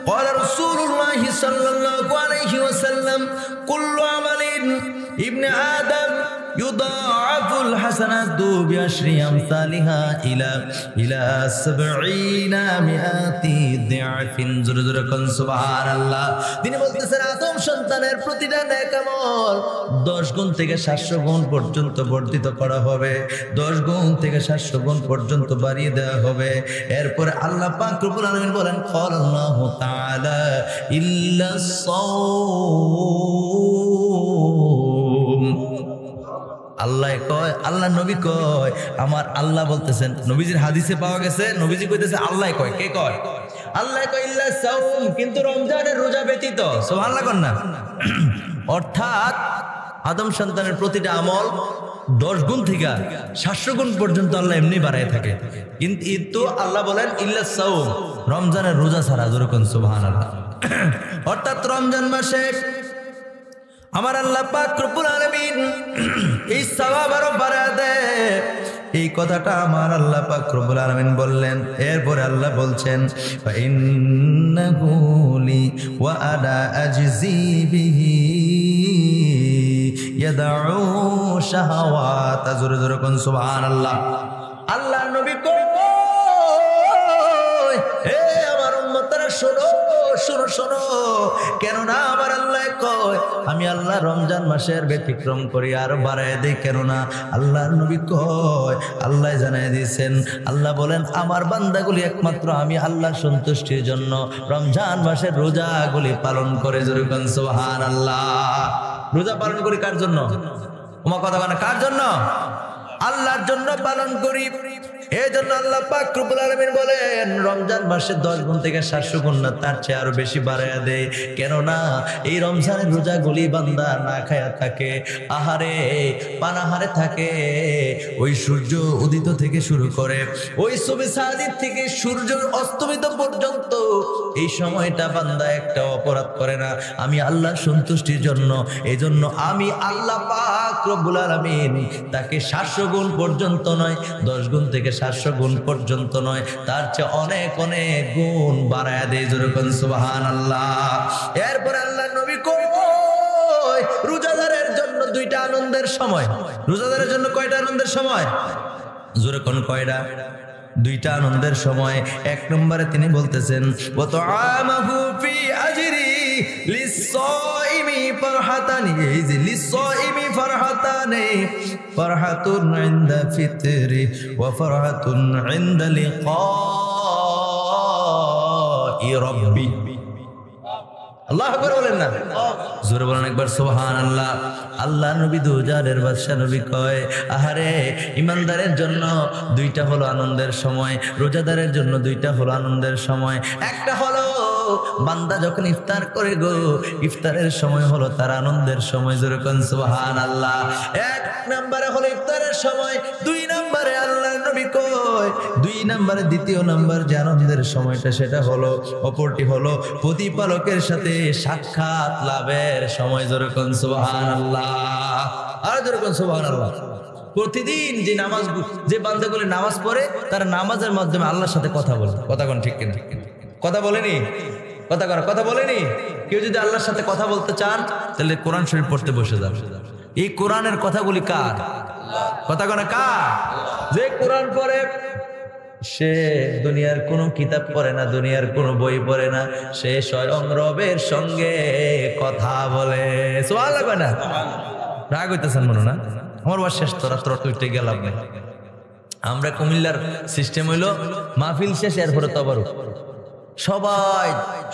ক্বালা রাসূলুল্লাহ সাল্লাল্লাহু আলাইহি ওয়াসাল্লাম, কুল্লু আমালিন ইবনে আদম ইউদাআফুল হাসানাতু বিআশরি আমসালিহা ইলা 70 মিআতি দিআফিন। জোরে জোরে কোন সুবহানাল্লাহ। তিনি বলতেছেন আদম সন্তানের প্রতিটা নেক আমল 10 গুণ থেকে 700 গুণ পর্যন্ত বর্ধিত করা হবে। 10 গুণ থেকে 700 গুণ পর্যন্ত বাড়িয়ে দেওয়া হবে। এরপরে আল্লাহ পাক রব্বুল আলামিন বলেন, ক্বালাল্লাহু তাআলা ইল্লাস সাওম। আল্লাহ কয়, আল্লাহ নবী কয়, আমার আল্লাহ বলতেছেন, নবীজির হাদিসে পাওয়া গেছে, নবীজি কইতেছে আল্লাহ কয়। কে কয়? আল্লাহ কয় ইল্লাস সাওম, কিন্তু রমজানের রোজা ব্যতীত। সুবহানাল্লাহ কন না। অর্থাৎ আদম সন্তানের প্রতিটা আমল 10 গুণ থেকে 700 গুণ পর্যন্ত আল্লাহ এমনি বাড়ায় থাকে। কিন্তু আল্লাহ বলেন ইল্লাস সাওম, রমজানের রোজা ছাড়া। জোরে কোন সুবহানাল্লাহ। অর্থাৎ রমজান মাসে আমার আল্লাহ পাক রব্বুল আলামিন এই সওয়াব আরো বাড়ায় দেয়। এই কথাটা আমার আল্লাহ পাক রব্বুল আলামিন বললেন। এরপরে আল্লাহ বলছেন, ফা ইন্নাহু লি ওয়া আনা আজজি বিহি ইয়াদউ শাহাওয়াত। জোরে জোরে কোন সুবহানাল্লাহ। আল্লাহ নবী কয়, হে আমার উম্মতরা শোনো শোনো শোনো, কেননা আমার আল্লাহ কয় আমি আল্লাহ রমজান মাসের ব্যতিক্রম করি, আরো বাড়ায় দেই। কেননা আল্লাহ নবী কয়, আল্লাহ জানাই দিয়েছেন, আল্লাহ বলেন আমার বান্দাগুলি একমাত্র আমি আল্লাহ সন্তুষ্টির জন্য রমজান মাসের রোজাগুলি পালন করে। জোরে কোন সুবহানাল্লাহ। রোজা পালন করি কার জন্য? ওমা কথা বলে কার জন্য? আল্লাহর জন্য পালন করি। এই জন্য আল্লাহ পাক রব্বুল আলামিন বলেন রমজান মাসে 10 গুণ থেকে 700 গুণ না, তার চেয়ে আরো বেশি বাড়ায়া দেয়। কেননা এই রমজানের রোজাগুলি বান্দা না খায়া থাকে, আহারে পানাহারে থাকে। ওই সূর্য উদিত থেকে শুরু করে ওই সুবহ সাদিক থেকে সূর্য অস্তমিত পর্যন্ত এই সময়টা বান্দা একটা অপরাধ করে না, আমি আল্লাহর সন্তুষ্টির জন্য। এই জন্য আমি আল্লাহ পাক রব্বুল আলামিন তাকে 700 গুণ পর্যন্ত নয়, 10 গুণ থেকে 700 গুণ পর্যন্ত নয়, তার চেয়ে অনেক অনেক গুণ বাড়ায়া দেয়। যেরকম সুবহানাল্লাহ। এরপরে আল্লাহ নবী কই রোজাদারের জন্য 2টা আনন্দের সময়। রোজাদারের জন্য কয়টা আনন্দের সময়? জোরে কোন কয়টা? 2টা আনন্দের সময়। 1 নম্বরে তিনি বলতেছেন ওয়া তুআমাহু ফি আজরি লিস-সাইমি ফারহাতানি, এই যে লিস-সাইমি ফারহাতানি, ফারহাতুন ইনদা ফিতরি ওয়া ফারহাতুন ইনদা লিকাই রাব্বি। আল্লাহু আকবার বলেন না, জোরে বলেন একবার সুবহানাল্লাহ। আল্লাহ নবী দুজারের বাদশা নবী কয় আহারে ইমানদারের জন্য 2টা হলো আনন্দের সময়, রোজাদারের জন্য 2টা হলো আনন্দের সময়। একটা হলো বান্দা যখন ইফতার করে গো, ইফতারের সময় হলো তার আনন্দের সময়। জোরে কোন সুবহানাল্লাহ। 1 নম্বরে হলো ইফতারের সময়, 2 নম্বরে আল্লাহ নবী কয় 2 নম্বরে দ্বিতীয় নম্বর যে আনন্দের সময়টা সেটা হলো, অপরটি হলো প্রতিপালকের সাথে সাক্ষাৎ লাভের সময়। জোরে কোন সুবহানাল্লাহ। আর জোরে কোন সুবহানাল্লাহ। প্রতিদিন যে নামাজ, যে বান্দাগুলো নামাজ পড়ে তারা নামাজের মাধ্যমে আল্লাহর সাথে কথা বলে। কথা কোন ঠিক কিনা? কথা বলেনি? কথা বলেনি? কেউ যদি আল্লাহর সাথে কথা বলতে চান তাহলে কোরআন শরীফ পড়তে বসে যান। এই কোরআনের কথাগুলি কার? কথা কোন কার? যে কোরআন পড়ে সে দুনিয়ার কোনো কিতাব পড়ে না, দুনিয়ার কোনো বই পড়ে না, সে স্বয়ং রবের সঙ্গে কথা বলে। সুবহানাল্লাহ কয় না? রাগ হইতেছেন মনে না? আমার বাস শেষ তো, রাত্র উঠতে গেলাম না। আমরা কুমিল্লার সিস্টেম হইলো মাহফিল শেষ এরপরে তবারুক, সবাই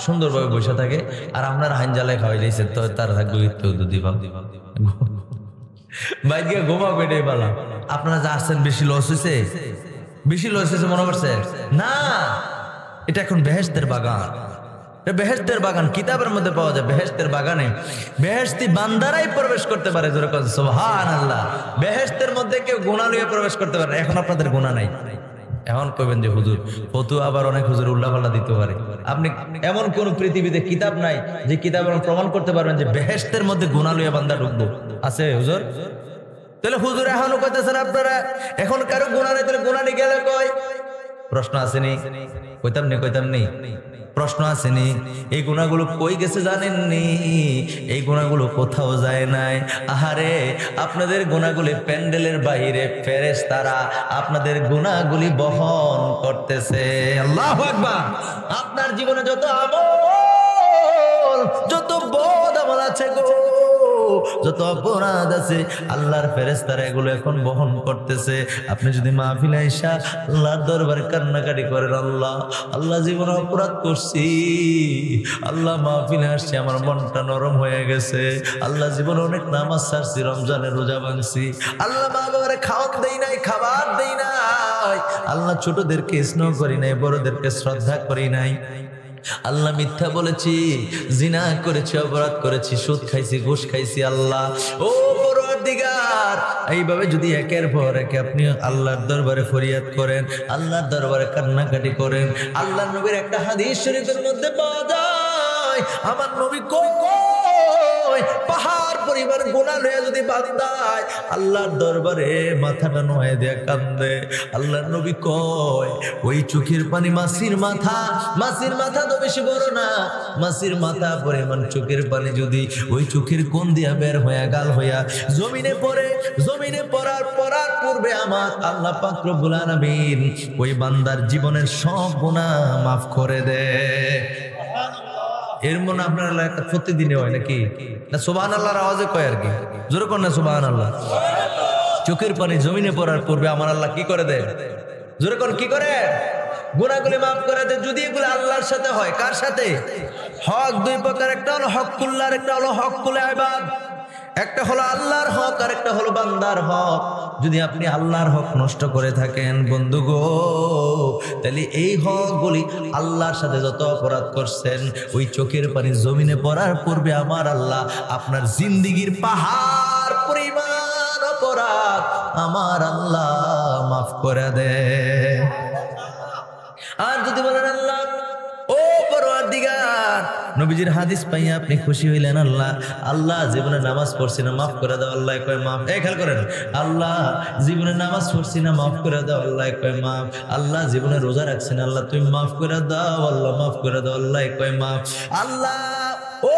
সুন্দরভাবে বসে থাকে, আর আপনার হাইনজালায় খাওয়াই দিয়েছে তো তার দিবা বাইকে ঘুমা পেটে পালা। আপনারা যা আসছেন বেশি লস হয়েছে, বেশি লস হয়েছে মনে করছে না, এটা এখন বেহেশতের বাগান। বেহেশতের বাগান কিতাবের মধ্যে পাওয়া যায়। বেহেশতের বাগানে বেহেশতি বান্দারাই প্রবেশ করতে পারে। যেরকম সুবহানাল্লাহ। বেহেশতের মধ্যে কেউ গুনাহ নিয়ে প্রবেশ করতে পারে। এখন আপনাদের গুনাহ নাই। এখন কইবেন যে হুজুর ফতোয়া, আবার অনেক হুজুর উল্টাপাল্টা দিতে পারে। আপনি এমন কোন পৃথিবীতে কিতাব নাই যে কিতাব প্রমাণ করতে পারবেন যে বেহেশতের মধ্যে গুনাহ নিয়ে বান্দা ঢুকবো? আছে হুজুর? তাহলে হুজুর এখনো কইতেছেন আপনারা এখন কারো গুনাহ নেই, তাহলে গুনাহ নিয়ে গেলে কই? প্রশ্ন আসেনি? কইতাম নেই? প্রশ্ন আসেনি? এই গুনাহগুলো কই গেছে জানেননি? এই গুনাহগুলো কোথাও যায় নাই। আহারে আপনাদের গুনাহগুলি প্যান্ডেলের বাইরে ফেরেশতারা আপনাদের গুনাহগুলি বহন করতেছে। আল্লাহু আকবার। আপনার জীবনে যত আমল, যত বদ আমল আছে গো, যত অপরাধ আছে, আল্লাহর ফেরেশতারা এগুলো এখন বহন করতেছে। আপনি যদি মাহফিলে আইসা আল্লাহর দরবারে কান্নাকাটি করেন, আল্লাহ জীবনে অপরাধ করছি, আল্লাহ মাহফিলে আসছে আমার মনটা নরম হয়ে গেছে, আল্লাহ জীবনে অনেক নামাজ ছাড়ছি, রমজানের রোজা ভাঙছি, আল্লাহ মা বাবারে খাওয়ান দেই নাই, খাবার দেই নাই, আল্লাহ ছোটদেরকে স্নেহ করি নাই, বড়দেরকে শ্রদ্ধা করি নাই, আল্লাহ মিথ্যা বলেছি, জিনা করেছি, অপরাধ করেছি, সুদ খাইছি, ঘুষ খাইছি। আল্লাহ ও পরওয়ারদিগার, এইভাবে যদি একের পর এক আপনি আল্লাহর দরবারে ফরিয়াদ করেন, আল্লাহর দরবারে কান্নাকাটি করেন, আল্লাহর নবীর একটা হাদিস শরীফের মধ্যে পাওয়া যায়, আমার নবী কই পাহাড় পরিমাণ গুনাহ লয়ে যদি বান্দায় আল্লাহর দরবারে মাথাটা নোয়ে দেয়া কান্দে, আল্লাহর নবী কয় ওই চোখের পানি মাছির মাথা তো বেশি বড় না, মাছির মাথা পরিমাণ চোখের পানি যদি ওই চোখের কোণ দিয়া বের হইয়া গাল হইয়া জমিনে পড়ার পূর্বে আমার আল্লাহ পাক রব্বুল আলামিন ওই বান্দার জীবনের সব গুনাহ মাফ করে দেয়। এর মনে আপনার একটা প্রতিদিনে হয় নাকি না? সুবহানাল্লাহর আওয়াজে কয় আর কি, জোরে কোন না সুবহানাল্লাহ। চোখের পানি জমিনে পড়ার পূর্বে আমার আল্লাহ কি করে দেয়? জোরে কোন কি করে? গুনাহগুলি মাফ করে দেয়। যদি এগুলো আল্লাহর সাথে হয়, কার সাথে? হক দুই প্রকার, একটা হলো হকুল্লাহ, একটা হলো হকুল ইবাদ। একটা হলো আল্লাহর হক আর একটা হলো বান্দার হক। যদি আপনি আল্লাহর হক নষ্ট করে থাকেন বন্ধু গো, তাহলে এই হকগুলি আল্লাহর সাথে যত অপরাধ করছেন, ওই চোখের পানি জমিনে পড়ার পূর্বে আমার আল্লাহ আপনার জিন্দেগির পাহাড় পরিমাণ অপরাধ আমার আল্লাহ মাফ করে দেয়। আর যদি বলেন আল্লাহ ও পরওয়ারদিগার পরওয়ারদিগার নবীজির হাদিস পাইয়া আপনি খুশি হইলেন আল্লাহ আল্লাহ জীবনে নামাজ পড়ছি না মাফ করে দাও আল্লাহ কয় মাফ এই খেয়াল করেন আল্লাহ জীবনে নামাজ পড়ছি না মাফ করে দাও আল্লাহ কয় মাফ আল্লাহ জীবনে রোজা রাখছি না আল্লাহ তুমি মাফ করে দাও আল্লাহ মাফ করে দাও আল্লাহ কয় মাফ আল্লাহ ও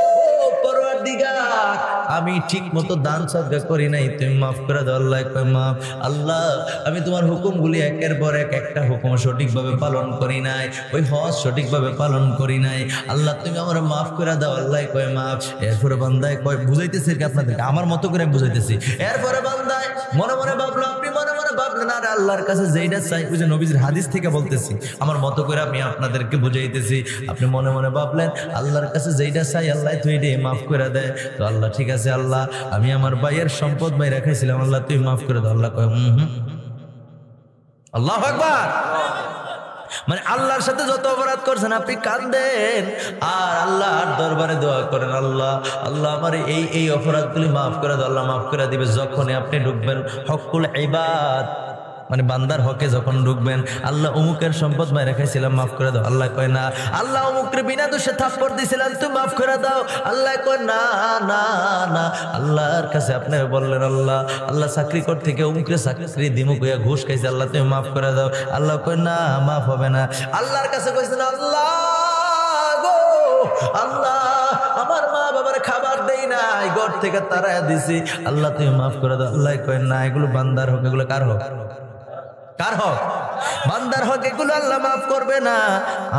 পরওয়ারদিগার আমি ঠিক মতো দান সদকা করি নাই তুমি মাফ করে দাও আল্লাহ কয় মাফ আল্লাহ আমি তোমার হুকুমগুলি একের পর এক একটা হুকুম সঠিকভাবে পালন করি নাই ওই হজ সঠিকভাবে পালন করি নাই আল্লাহ তুমি আমার মাফ করে দাও আল্লাহ কয় মাফ এরপরে বান্দায় কয় বুঝাইতেছি কি আপনাদেরকে আমার মতো করে বুঝাইতেছি এরপরে বান্দায় মনে মনে ভাবলো আপনি মনে মনে ভাবলেন আর আল্লাহর কাছে যেইটা চাই ওই যে নবীজির হাদিস থেকে বলতেছি আমার মতো করে আমি আপনাদেরকে বুঝাইতেছি আপনি মনে মনে ভাবলেন আল্লাহর কাছে যেইটা চাই আল্লাহ তুই এটাই মাফ করে দেয় তো আল্লাহ ঠিক আছে আল্লাহ আমি আমার ভাইয়ের সম্পদ ভাই রাখাইছিলাম আল্লাহ তুই মাফ করে দাও আল্লাহ কয় আল্লাহু আকবার মানে আল্লাহর সাথে যত অপরাধ করছেন আপনি কাঁদেন আর আল্লাহর দরবারে দোয়া করেন আল্লাহ আল্লাহ আমার এই অপরাধগুলি মাফ করে দাও আল্লাহ মাফ করে দিবে যখনই আপনি ঢুকবেন হকুল ইবাদ মানে বান্দার হকে যখন ঢুকবেন আল্লাহ অমুকের সম্পদ মাই রেখাইছিলাম মাফ করে দাও আল্লাহ কয় না আল্লাহ অমুকের বিনা দোষে থাপ্পড় দিয়েছিলাম তুই মাফ করে দাও আল্লাহ কয় না না না আল্লাহর কাছে আপনি বললেন আল্লাহ আল্লাহ চাকরি কর থেকে অমুকের চাকরি দিমু কইয়া ঘুষ খাইছে আল্লাহ তুমি মাফ করে দাও আল্লাহ কয় না মাফ হবে না আল্লাহর কাছে কইছেন আল্লাহ গো আল্লাহ আমার মা বাবার খাবার দেই নাই ঘর থেকে তাড়ায়া দিছি আল্লাহ তুমি মাফ করে দাও আল্লাহ কয় না এগুলো বান্দার হক এগুলো কার হক কার হক বান্দার হক এগুলো আল্লাহ মাফ করবে না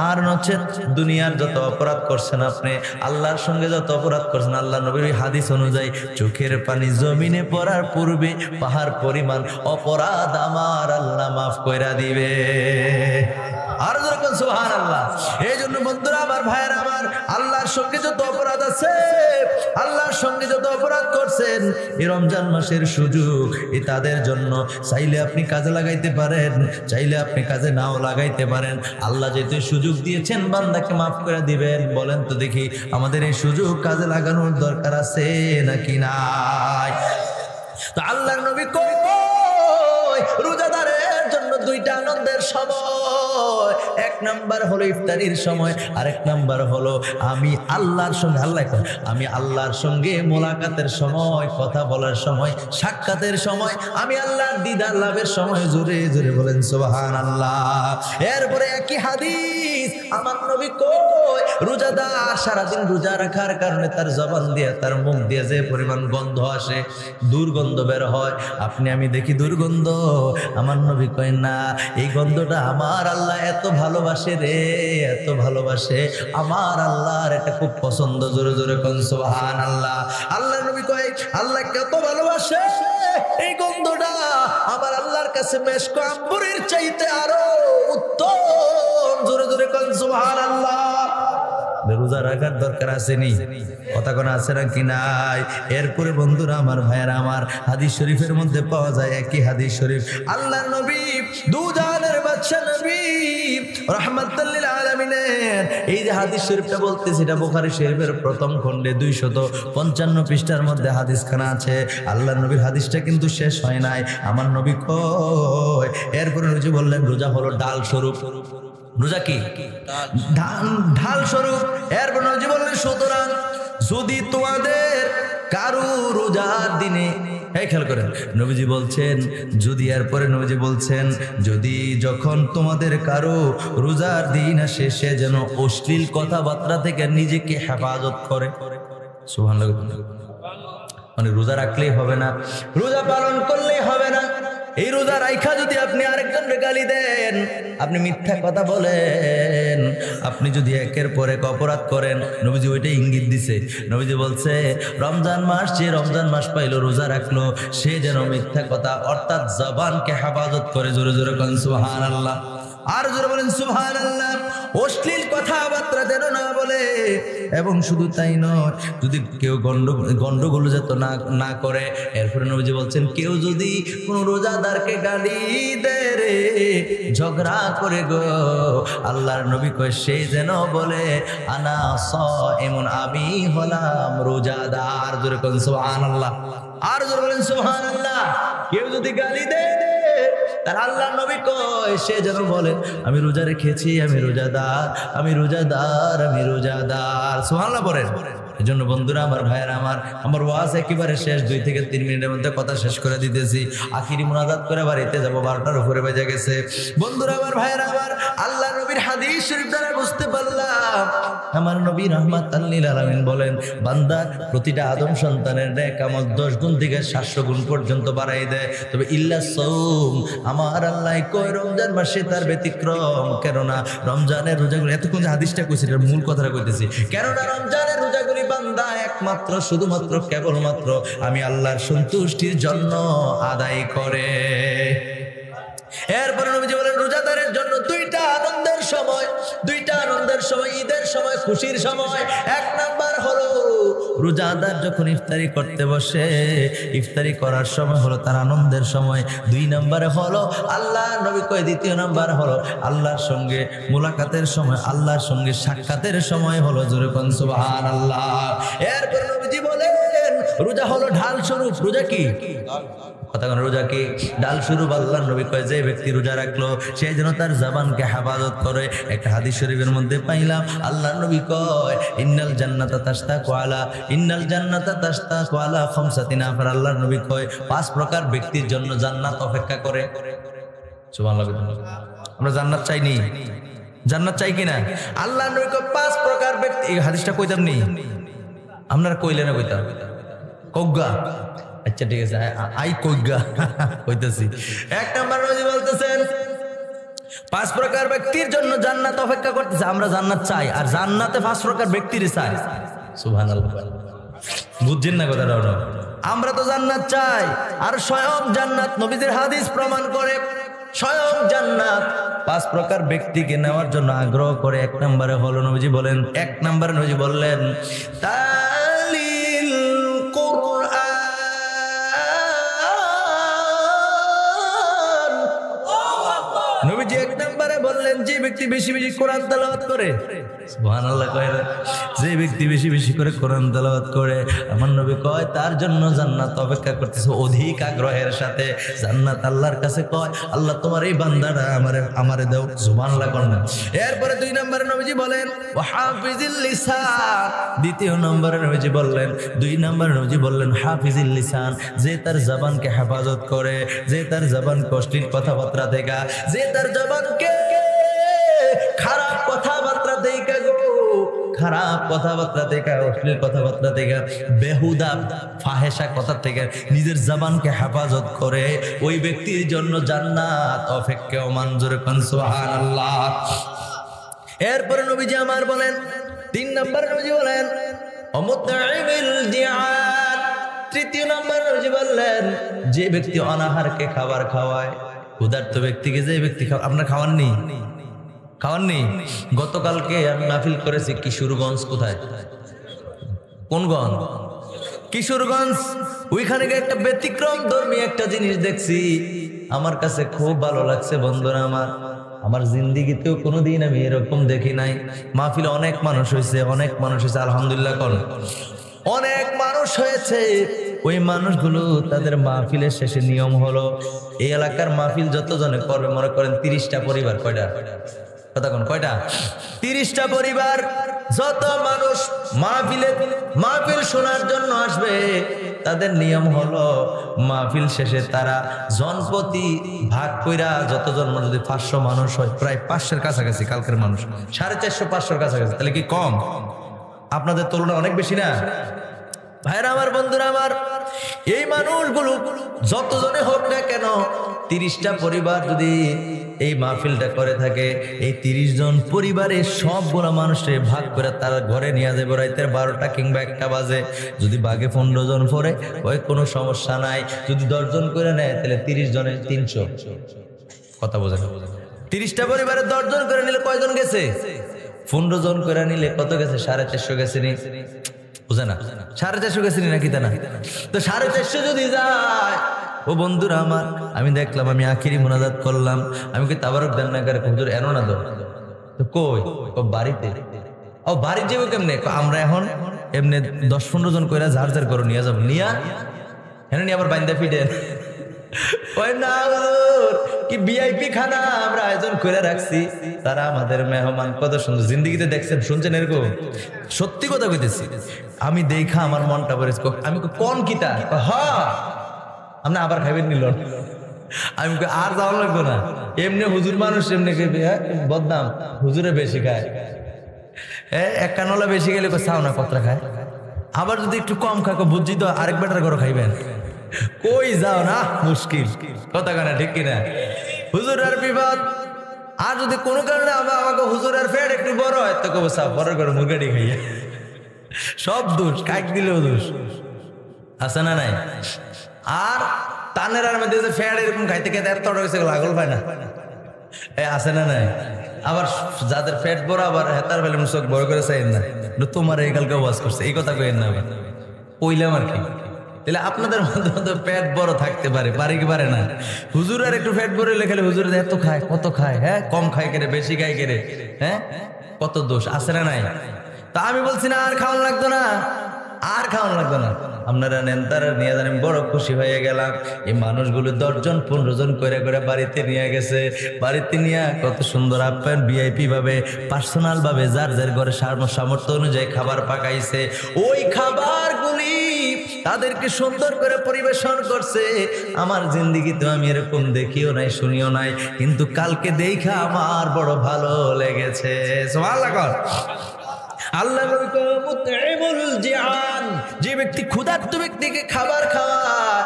আর নচেত দুনিয়ার যত অপরাধ করছেন আপনি আল্লাহর সঙ্গে যত অপরাধ করছেন আল্লাহ নবীর হাদিস অনুযায়ী চোখের পানি জমিনে পড়ার পূর্বে পাহাড় পরিমাণ অপরাধ আমার আল্লাহ মাফ কইরা দিবে আর যখন সুবহানাল্লাহ এই জন্য বন্ধুরা আমার ভাইয়েরা আমার আল্লাহর সঙ্গে যত অপরাধ আছে আল্লাহর সঙ্গে যত অপরাধ করছেন এই রমজান মাসের সুযোগ এই তাদের জন্য চাইলে আপনি কাজে লাগাইতে পারেন চাইলে আপনি কাজে নাও লাগাইতে পারেন আল্লাহ যেহেতু সুযোগ দিয়েছেন বান্দাকে মাফ করে দিবেন বলেন তো দেখি আমাদের এই সুযোগ কাজে লাগানোর দরকার আছে নাকি নাই তো আল্লাহর নবী কই রোজাদারের জন্য দুইটা আনন্দের সময় এক নাম্বার হলো ইফতারির সময় আর এক নাম্বার হলো আমি আল্লাহর সঙ্গে আমি আল্লাহর সঙ্গে মোলাকাতের সময় কথা বলার সময় সাক্ষাতের সময় আমি আল্লাহর দিদার লাভের সময় জোরে জোরে বলেন সুবহানাল্লাহ এরপরে একই হাদিস আমার নবী কই রোজাদার সারাদিন রোজা রাখার কারণে তার জবান দিয়ে তার মুখ দিয়ে যে পরিমাণ গন্ধ আসে দুর্গন্ধ বের হয় আপনি আমি দেখি দুর্গন্ধ আমার নবী কয় না এই গন্ধটা আমার আল্লাহ এত ভালোবাসে রে এত ভালোবাসে আমার আল্লাহর এটা খুব পছন্দ জোরে জোরে কোন সুবহানাল্লাহ আল্লাহ নবী কয় আল্লাহ কত ভালোবাসে এই গন্ধটা আমার আল্লাহর কাছে মেশক আম্বরের চাইতে আরো উত্তম জোরে জোরে কোন সুবহানাল্লাহ রোজা রাখার দরকার আসেনি কথা কোন আছে নাকি নাই এরপরে বন্ধুরা আমার ভাইয়েরা আমার হাদিস শরীফের মধ্যে পাওয়া যায় একই হাদিস শরীফ আল্লাহর নবী দুজাহানের বাদশা নবী রাহমাতুল লিল আলামিনের এই যে হাদিস শরীফটা বলতেছি এটা বুখারী শরীফের প্রথম খণ্ডে 255 পৃষ্ঠার মধ্যে হাদিসখানা আছে আল্লাহর নবীর হাদিসটা কিন্তু শেষ হয় নাই আমার নবী কয় এরপরে নবী বললেন রোজা হলো ডাল স্বরূপ রোজা কি ঢাল স্বরূপ এরপর নবী বললেন সুতরাং যদি তোমাদের কারো রোজার দিনে এই খেয়াল করেন নবীজি বলছেন যদি এরপরে নবীজি বলছেন যদি যখন তোমাদের কারো রোজার দিন আসে সে যেন অশ্লীল কথাবার্তা থেকে নিজেকে হেফাজত করে সুবহানাল্লাহ মানে রোজা রাখলেই হবে না রোজা পালন করলেই হবে না এই রোজা রাইখা যদি আপনি আরেকজনকে গালি দেন আপনি মিথ্যা কথা বলেন আপনি যদি একের পর এক অপরাধ করেন নবীজি ওইটাই ইঙ্গিত দিছে নবীজি বলছে রমজান মাস যে রমজান মাস পাইলো রোজা রাখলো সে যেন মিথ্যা কথা অর্থাৎ জবানকে হেফাজত করে জোরে জোরে বলেন সুবহানাল্লাহ আর জোরে বলেন সুবহানাল্লাহ অশ্লীল কথাবার্তা যেন না বলে এবং শুধু তাই নয় যদি কেউ গন্ডগোল যেত না করে এরপরে নবীজি বলছেন কেউ যদি কোন রোজাদারকে গালি দেয় রে ঝগড়া করে গো আল্লাহর নবী কয় সে যেন বলে আনা সাইমুন আমি হলাম রোজাদার জোরে কোন সুবহানাল্লাহ আর জোরে বলেন সুবহানাল্লাহ কেউ যদি গালি দেয় তার আল্লাহ নবী কয় সে যেন বলে আমি রোজা রেখেছি, আমি রোজাদার, আমি রোজাদার, আমি রোজাদার। সুবহানাল্লাহ বলেন। এজন্য বন্ধুরা আমার, ভাইয়েরা আমার ওয়াজ একেবারে শেষ, 2 থেকে 3 মিনিটের মধ্যে কথা শেষ করে দিতেছি। আখিরি মুনাজাত করে বাড়িতে যাব, 12টার উপরে বেজে গেছে। বন্ধুরা আমার, ভাইয়েরা আমার, আল্লাহ নবীর হাদিস শরীফ দ্বারা বুঝতে পারলাম আমার নবী রাহমাতাল লিল আলামিন বলেন, বান্দা প্রতিটা আদম সন্তানের নেকামত 10 গুণ থেকে 700 গুণ পর্যন্ত বাড়াই দেয়, তবে ইল্লা সাওম, আমার আল্লাহ কয় রমজান মাসে তার ব্যতিক্রম। কেননা রমজানের রোজাগুলো, এতক্ষণ যে হাদিসটা কইছি এর মূল কথাটা কইতেছি, কেননা রমজানের রোজাগুলি বান্দা একমাত্র শুধুমাত্র কেবলমাত্র আমি আল্লাহর সন্তুষ্টির জন্য আদায় করে। এরপরে নবীজি বলেন রোজাদারের জন্য 2টা আনন্দের সময়, 2টা আনন্দের সময়, ঈদের সময়, খুশির সময়। 1 নাম্বার হলো রোজাদার যখন ইফতারি করতে বসে, ইফতারি করার সময় হলো তার আনন্দের সময়। 2 নম্বরে হলো আল্লাহ নবী কয়, 2য় নাম্বার হলো আল্লাহর সঙ্গে মুলাকাতের সময়, আল্লাহর সঙ্গে সাক্ষাতের সময় হলো জোরে কোন সুবহানাল্লাহ। এরপর নবীজি বলেন রোজা হলো ঢাল স্বরূপ। রোজা কি কথা, রোজা কি ডাল স্বরূপ। আল্লাহর নবী কয় যে ব্যক্তি রোজা রাখলো সে যেন তার জবানকে হেফাজত করে। একটা হাদিস শরীফের মধ্যে পাইলাম আল্লাহর নবী কয় ইন্নাল জান্নাতা তাশতাকু আলা, ইন্নাল জান্নাতা তাশতাকু আলা খামসাতিন নাফার। আল্লাহর নবী কয় 5 প্রকার ব্যক্তির জন্য জান্নাত অপেক্ষা করে। সুবহানাল্লাহ। আমরা জান্নাত চাইনি, জান্নাত চাই কিনা? আল্লাহর নবী কয় 5 প্রকার ব্যক্তি। এই হাদিসটা কইতাম নি আপনারা, কইলে না কইতাম কগ্গা? আচ্ছা ঠিক আছে, আই কইগা কইতেছি। 1 নাম্বার নবী বলতেছেন 5 প্রকার ব্যক্তির জন্য জান্নাত অপেক্ষা করতেছে। আমরা জান্নাত চাই, আর জান্নাতে 5 প্রকার ব্যক্তির চাই। সুবহানাল্লাহ। বুঝছেন না কথাটা? আমরা তো জান্নাত চাই, আর স্বয়ং জান্নাত নবীদের হাদিস প্রমাণ করে স্বয়ং জান্নাত 5 প্রকার ব্যক্তিকে নেওয়ার জন্য আগ্রহ করে। 1 নম্বরে হলো নবীজি বলেন, 1 নম্বরে নবীজি বললেন তালিল কুরআন। নবীজি 1 নম্বরে বললেন যে ব্যক্তি বেশি বেশি কোরআন তেলাওয়াত করে। সুবহানাল্লাহ। কয় যে ব্যক্তি বেশি বেশি করে কোরআন তেলাওয়াত করে, আমার নবী কয় তার জন্য জান্নাত অপেক্ষা করতেছে অধিক আগ্রহের সাথে। জান্নাত আল্লাহর কাছে কয় আল্লাহ তোমার এই বান্দাটা আমারে দাও। সুবহানাল্লাহ করেন। এরপরে 2 নম্বরে নবীজি বলেন ওয়াহাফিজিল লিসান। 2য় নম্বরে নবীজি বললেন, 2 নম্বরে নবীজি বললেন হাফিজিল লিসান, যে তার জবানকে হেফাজত করে, যে তার জবানকে অশ্লীল কথাবার্তা থেকে, যে তার জবানকে খারাপ কথাবার্তা থেকে, খারাপ কথাবার্তা থেকে, অশ্লীল কথাবার্তা থেকে, বেহুদা ফাহেসা কথা থেকে নিজের জবানকে হেফাজত করে, ওই ব্যক্তির জন্য জান্নাত অপেক্ষা মঞ্জুর কোন সুবহানাল্লাহ। এরপরে নবীজি আমার বলেন 3 নম্বর নবীজি বলেন অমুতঈমিল জিআন। 3য় নম্বর নবীজি বললেন যে ব্যক্তি অনাহারকে খাবার খাওয়ায়, ক্ষুধার্ত ব্যক্তিকে যে ব্যক্তি আপনার খাওয়াননি, খাওয়াননি। গতকালকে আমি মাহফিল করেছি কিশোরগঞ্জ। কোথায়? কোন গঞ্জ? কিশোরগঞ্জ। ওইখানে একটা ব্যতিক্রম ধর্মী একটা জিনিস দেখছি, আমার কাছে খুব ভালো লাগছে। বন্ধুরা আমার জিন্দিগিতেও কোনোদিন আমি এরকম দেখি নাই। মাহফিলে অনেক মানুষ হয়েছে, অনেক মানুষ হয়েছে, আলহামদুলিল্লাহ কর, অনেক মানুষ হয়েছে। ওই মানুষগুলো তাদের মাহফিলের শেষে নিয়ম হলো এই এলাকার মাহফিল যতজনে করবে, মনে করেন 30টা পরিবার, কয়টা কথা কোন, কয়টা? 30টা পরিবার। যত মানুষ মাহফিল শোনার জন্য আসবে, তাদের নিয়ম হলো মাহফিল শেষে তারা জনপ্রতি ভাগ কইরা, যতজন যদি 500 মানুষ হয়, প্রায় 500-এর কাছাকাছি কালকের মানুষ, 450-500-এর কাছাকাছি। তাহলে কি কম? আপনাদের তুলনায় অনেক বেশি না ভাইরা আমার, বন্ধুরা আমার। এই মানুষগুলো যতজনে হোক না কেন, 30টা পরিবার যদি এই মাহফিলটা করে থাকে, এই 30 জন পরিবারের সবগুলা মানুষের ভাগ করে তারা ঘরে নিয়ে যাবে রাতের 12টা কিংবা 1টা বাজে। যদি বাঘে 15 জন পড়ে ওই কোনো সমস্যা নাই। যদি 10 জন করে নেয় তাহলে 30 জনের 300। কথা বোঝেন? 30টা পরিবারে 10 জন করে নিলে কয়জন গেছে? 15 জন করে নিলে কত গেছে? 450 গেছে নি? বুঝে না? 450 গেছে নি নাকি? তা না তো 450 যদি যায়, ও বন্ধুরা আমার, আমি দেখলাম, আমি আখিরি মুনাজাত করলাম, আমি কি তাবারক দেন না করে হুজুর এনো না তো কই বাড়িতে? ও বাড়ি যাবো কেমনে? আমরা এখন এমনি 10-15 জন কইরা ঝাড় করে নিয়ে যাবো, নিয়ে আবার বাইন্দা ফিডেন ওই না হুজুর, কি ভিআইপি খানা আমরা আয়োজন করে রাখছি, তারা আমাদের মেহমান, কত সুন্দর। জিন্দেগিতে দেখছেন শুনছেন এরকম? সত্যি কথা কইতেছি, আমি দেখা আমার মনটা পড়ে। আমি কোন কিতা? হ্যাঁ, আপনি আবার খাইবেন নিল। আমি আর যাওয়া লাগতো না, এমনি হুজুর মানুষ এমনি বদনাম, হুজুরে বেশি খায়। এক কানলা বেশি গেলে চাও না কতটা খায়। আবার যদি একটু কম খাকো বুঝছি তো আরেক বেটার ঘরে খাইবেন। কই যাও না, মুশকিল কথা কানা, ঠিক কিনা? হুজুর আর বিপদ। আর যদি কোনো কারণে আমাকে হুজুর আর ফের একটু বড় হয় তো কব চাও বড় করে মুরগাটি খাইয়া। সব দোষ, কাক দিলেও দোষ আছে না নাই? আর তানের আর মধ্যে যে ফ্যাট এরকম খাইতে খাইতে এত হয়েছে লাগল পায় না, আছে না নাই? আবার যাদের পেট বড় আবার হেতার ফেলে চোখ বড় করে চাইন না, তোমার এই কালকে ওয়াজ করছে এই কথা কইেন না। আবার কইলাম আর কি, তাহলে আপনাদের মধ্যে পেট বড় থাকতে পারে, পারে কি পারে না? হুজুর আর একটু পেট বড় হলে খেলে হুজুর এত খায়, কত খায়, হ্যাঁ কম খায় কেড়ে বেশি খায় কেড়ে, হ্যাঁ কত দোষ আছে না নাই? তা আমি বলছি না আর খাওয়ানো লাগতো না, আর খাওয়ানো লাগতো না। আপনারা নেন, তারা নিয়ে যান। বড় খুশি হয়ে গেলাম। এই মানুষগুলো 10 জন 15 জন করে করে বাড়িতে নিয়ে গেছে। বাড়িতে নিয়ে কত সুন্দর আপ্যায়ন, ভিআইপি ভাবে, পার্সোনাল ভাবে, যার যার ঘরে সামর্থ্য অনুযায়ী খাবার পাকাইছে। ওই খাবারগুলি তাদেরকে সুন্দর করে পরিবেশন করছে। আমার জিন্দেগিতে আমি এরকম দেখিও নাই, শুনিও নাই, কিন্তু কালকে দেখা আমার বড় ভালো লেগেছে। সুবহানাল্লাহ। আল্লাহ যে ব্যক্তি ক্ষুধার্ত ব্যক্তিকে খাবার খাওয়ায়,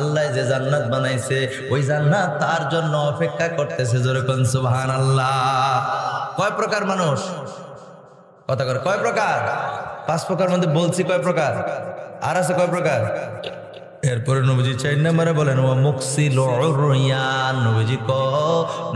আল্লাহ যে জান্নাত বানাইছে ওই জান্নাত তার জন্য অপেক্ষা করতেছে। যেরকম সুবহানাল্লাহ। কয় প্রকার মানুষ? কথা করে কয় প্রকার? 5 প্রকার মধ্যে বলছি কয় প্রকার, আর আছে কয় প্রকার? এরপরে নবীজি 4 নম্বরে বলেন ও মুকসিল উরয়ান।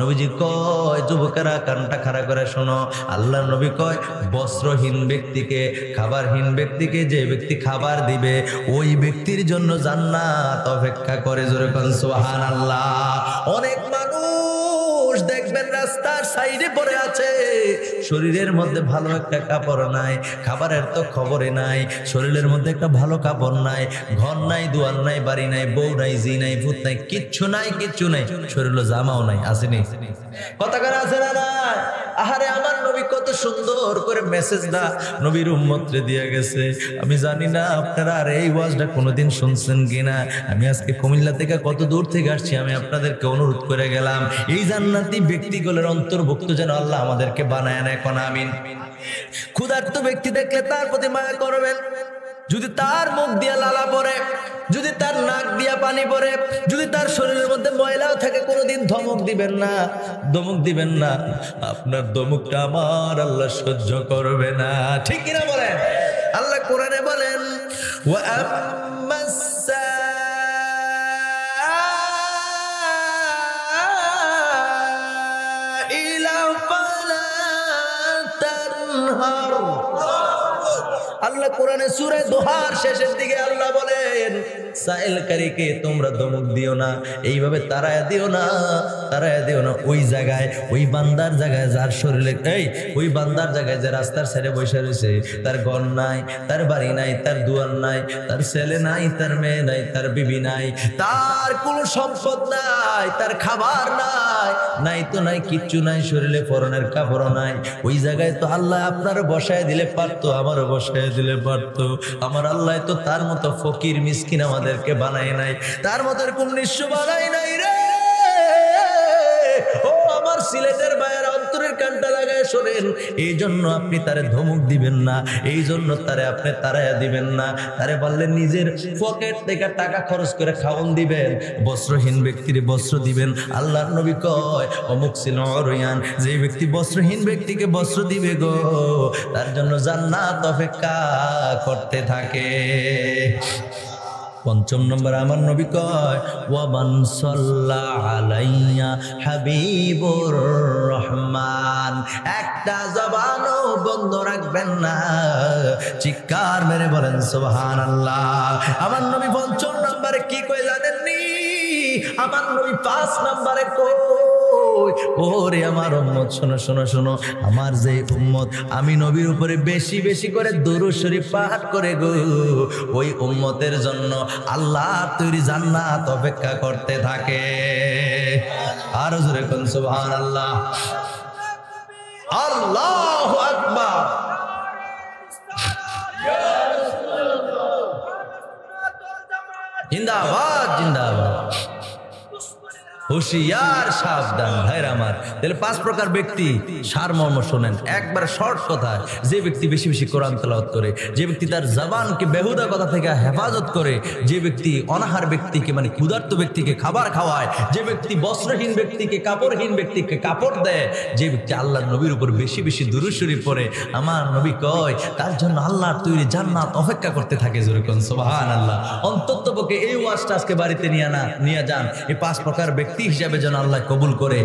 নবীজি কয় যুবকেরা কানটা খাড়া করে শোনো, আল্লাহর নবী কয় বস্ত্রহীন ব্যক্তিকে, খাবারহীন ব্যক্তিকে যে ব্যক্তি খাবার দিবে ওই ব্যক্তির জন্য জান্নাত অপেক্ষা করে। জোরে কোন সুবহানাল্লাহ। অনেক মানুষ দেখবেন রাস্তার সাইডে পড়ে আছে, শরীরের মধ্যে ভালো একটা কাপড় নাই, খাবারের তো খবরই নাই, শরীরের মধ্যে একটা ভালো কাপড় নাই, ঘর নাই, দুয়ার নাই, বাড়ি নাই, বউ নাই, জি নাই, ভূত নাই, কিচ্ছু নাই, কিচ্ছু নাই, শরীরে জামাও নাই, আসেনি? কথা করে আছে না না? আহারে আমার নবী কত সুন্দর করে মেসেজটা নবীর উম্মতরে দিয়ে গেছে। আমি জানি না আপনারা আর এই ওয়াজটা কোনোদিন শুনছেন কিনা। আমি আজকে কুমিল্লা থেকে কত দূর থেকে আসছি, আমি আপনাদেরকে অনুরোধ করে গেলাম এই জান্নাতি ব্যক্তিগুলোর অন্তর্ভুক্ত যেন আল্লাহ আমাদেরকে বানায় না। এখন আমিন। ক্ষুধার্ত ব্যক্তি দেখলে তার প্রতি মায়া করবেন। যদি তার মুখ দিয়া লালা পড়ে, যদি তার নাক দিয়া পানি পড়ে, যদি তার শরীরের মধ্যে ময়লাও থাকে, কোনোদিন ধমক দিবেন না, ধমক দিবেন না। আপনার ধমকটা আমার আল্লাহ সহ্য করবে না, ঠিক কিনা বলেন? আল্লাহ কোরআনে বলেন ওয়া আম্মাস সাইলা ফালা তানহার। আল্লাহ কোরআনে সূরা দোহার শেষের দিকে আল্লাহ বলেন সাইলকারীকে তোমরা ধমক দিও না, এইভাবে তাড়ায়া দিও না, তাড়ায়া দিও না। ওই জায়গায়, ওই বান্দার জায়গায় যার শরীরে, ওই বান্দার জায়গায় যে রাস্তার সাইডে বসে রয়েছে, তার ঘর নাই, তার বাড়ি নাই, তার দুয়ার নাই, তার ছেলে নাই, তার মেয়ে নাই, তার বিবি নাই, তার কোনো সম্পদ নাই, তার খাবার নাই, নাই তো নাই, কিচ্ছু নাই, শরীরে পরনের কাপড় নাই। ওই জায়গায় তো আল্লাহ আপনার বসায় দিলে পারতো, আমারও বসায় দিলে পারতো। আমার আল্লাহ তো তার মতো ফকির মিসকিন আমাদেরকে বানায় নাই, তার মতো এরকম নিঃস্ব বানায় নাই রে। ও আমার সিলেটের ভাইয়ের অন্তরের কানটা লাগায় শোনেন, এই জন্য আপনি তারে ধমক দিবেন না, এই জন্য তারে আপনি তাড়াইয়া দিবেন না। তারে বললে নিজের পকেট থেকে টাকা খরচ করে খাওয়ান দিবেন, বস্ত্রহীন ব্যক্তির বস্ত্র দিবেন। আল্লাহর নবী কয় অমুকসিল উরয়ান, যে ব্যক্তি বস্ত্রহীন ব্যক্তিকে বস্ত্র দিবে গো, তার জন্য জান্নাত অপেক্ষা করতে থাকে। 5 নম্বর আমার নবী কয় ওয়ামান সাল্লা আলাইয়া হাবিবুর রহমান। একটা জবানও বন্ধ রাখবেন না, চিৎকার মেরে বলেন সুবহানাল্লাহ। আমার নবী 5 নম্বরে কি কয় জানেননি? আমার নবী 5 নম্বরে কয় ওরে আমার উম্মত শোনো শোনো শোনো, আমার যে উম্মত আমি নবীর উপরে বেশি বেশি করে দুরূদ শরীফ পাঠ করে গো, ওই উম্মতের জন্য আল্লাহ তৈরি জান্নাত অপেক্ষা করতে থাকে। আর জোরে কোন সুবহানাল্লাহ। আল্লাহু আকবার। জিন্দাবাদ জিন্দাবাদ। হুশিয়ার সাবধান ভাইরা আমার। তাহলে 5 প্রকার ব্যক্তি, সারমর্ম শোনেন একবার শর্ট কথায়। যে ব্যক্তি বেশি বেশি কোরআন তেলাওয়াত করে, যে ব্যক্তি তার জবানকে বেহুদা কথা থেকে হেফাজত করে, যে ব্যক্তি অনাহার ব্যক্তিকে মানে ক্ষুধার্ত ব্যক্তিকে খাবার খাওয়ায়, যে ব্যক্তি বস্ত্রহীন ব্যক্তিকে কাপড়হীন ব্যক্তিকে কাপড় দেয়, যে ব্যক্তি আল্লাহর নবীর উপর বেশি বেশি দুরূদ শরীফ পড়ে, আমার নবী কয় তার জন্য আল্লাহর তৈরি জান্নাত অপেক্ষা করতে থাকে। জোরে কোন সুবহানাল্লাহ। অন্ততপক্ষে এই ওয়াজটা আজকে বাড়িতে নিয়ে যান। এই 5 প্রকার ব্যক্তি হিসাবে যেন আল্লাহ কবুল করে।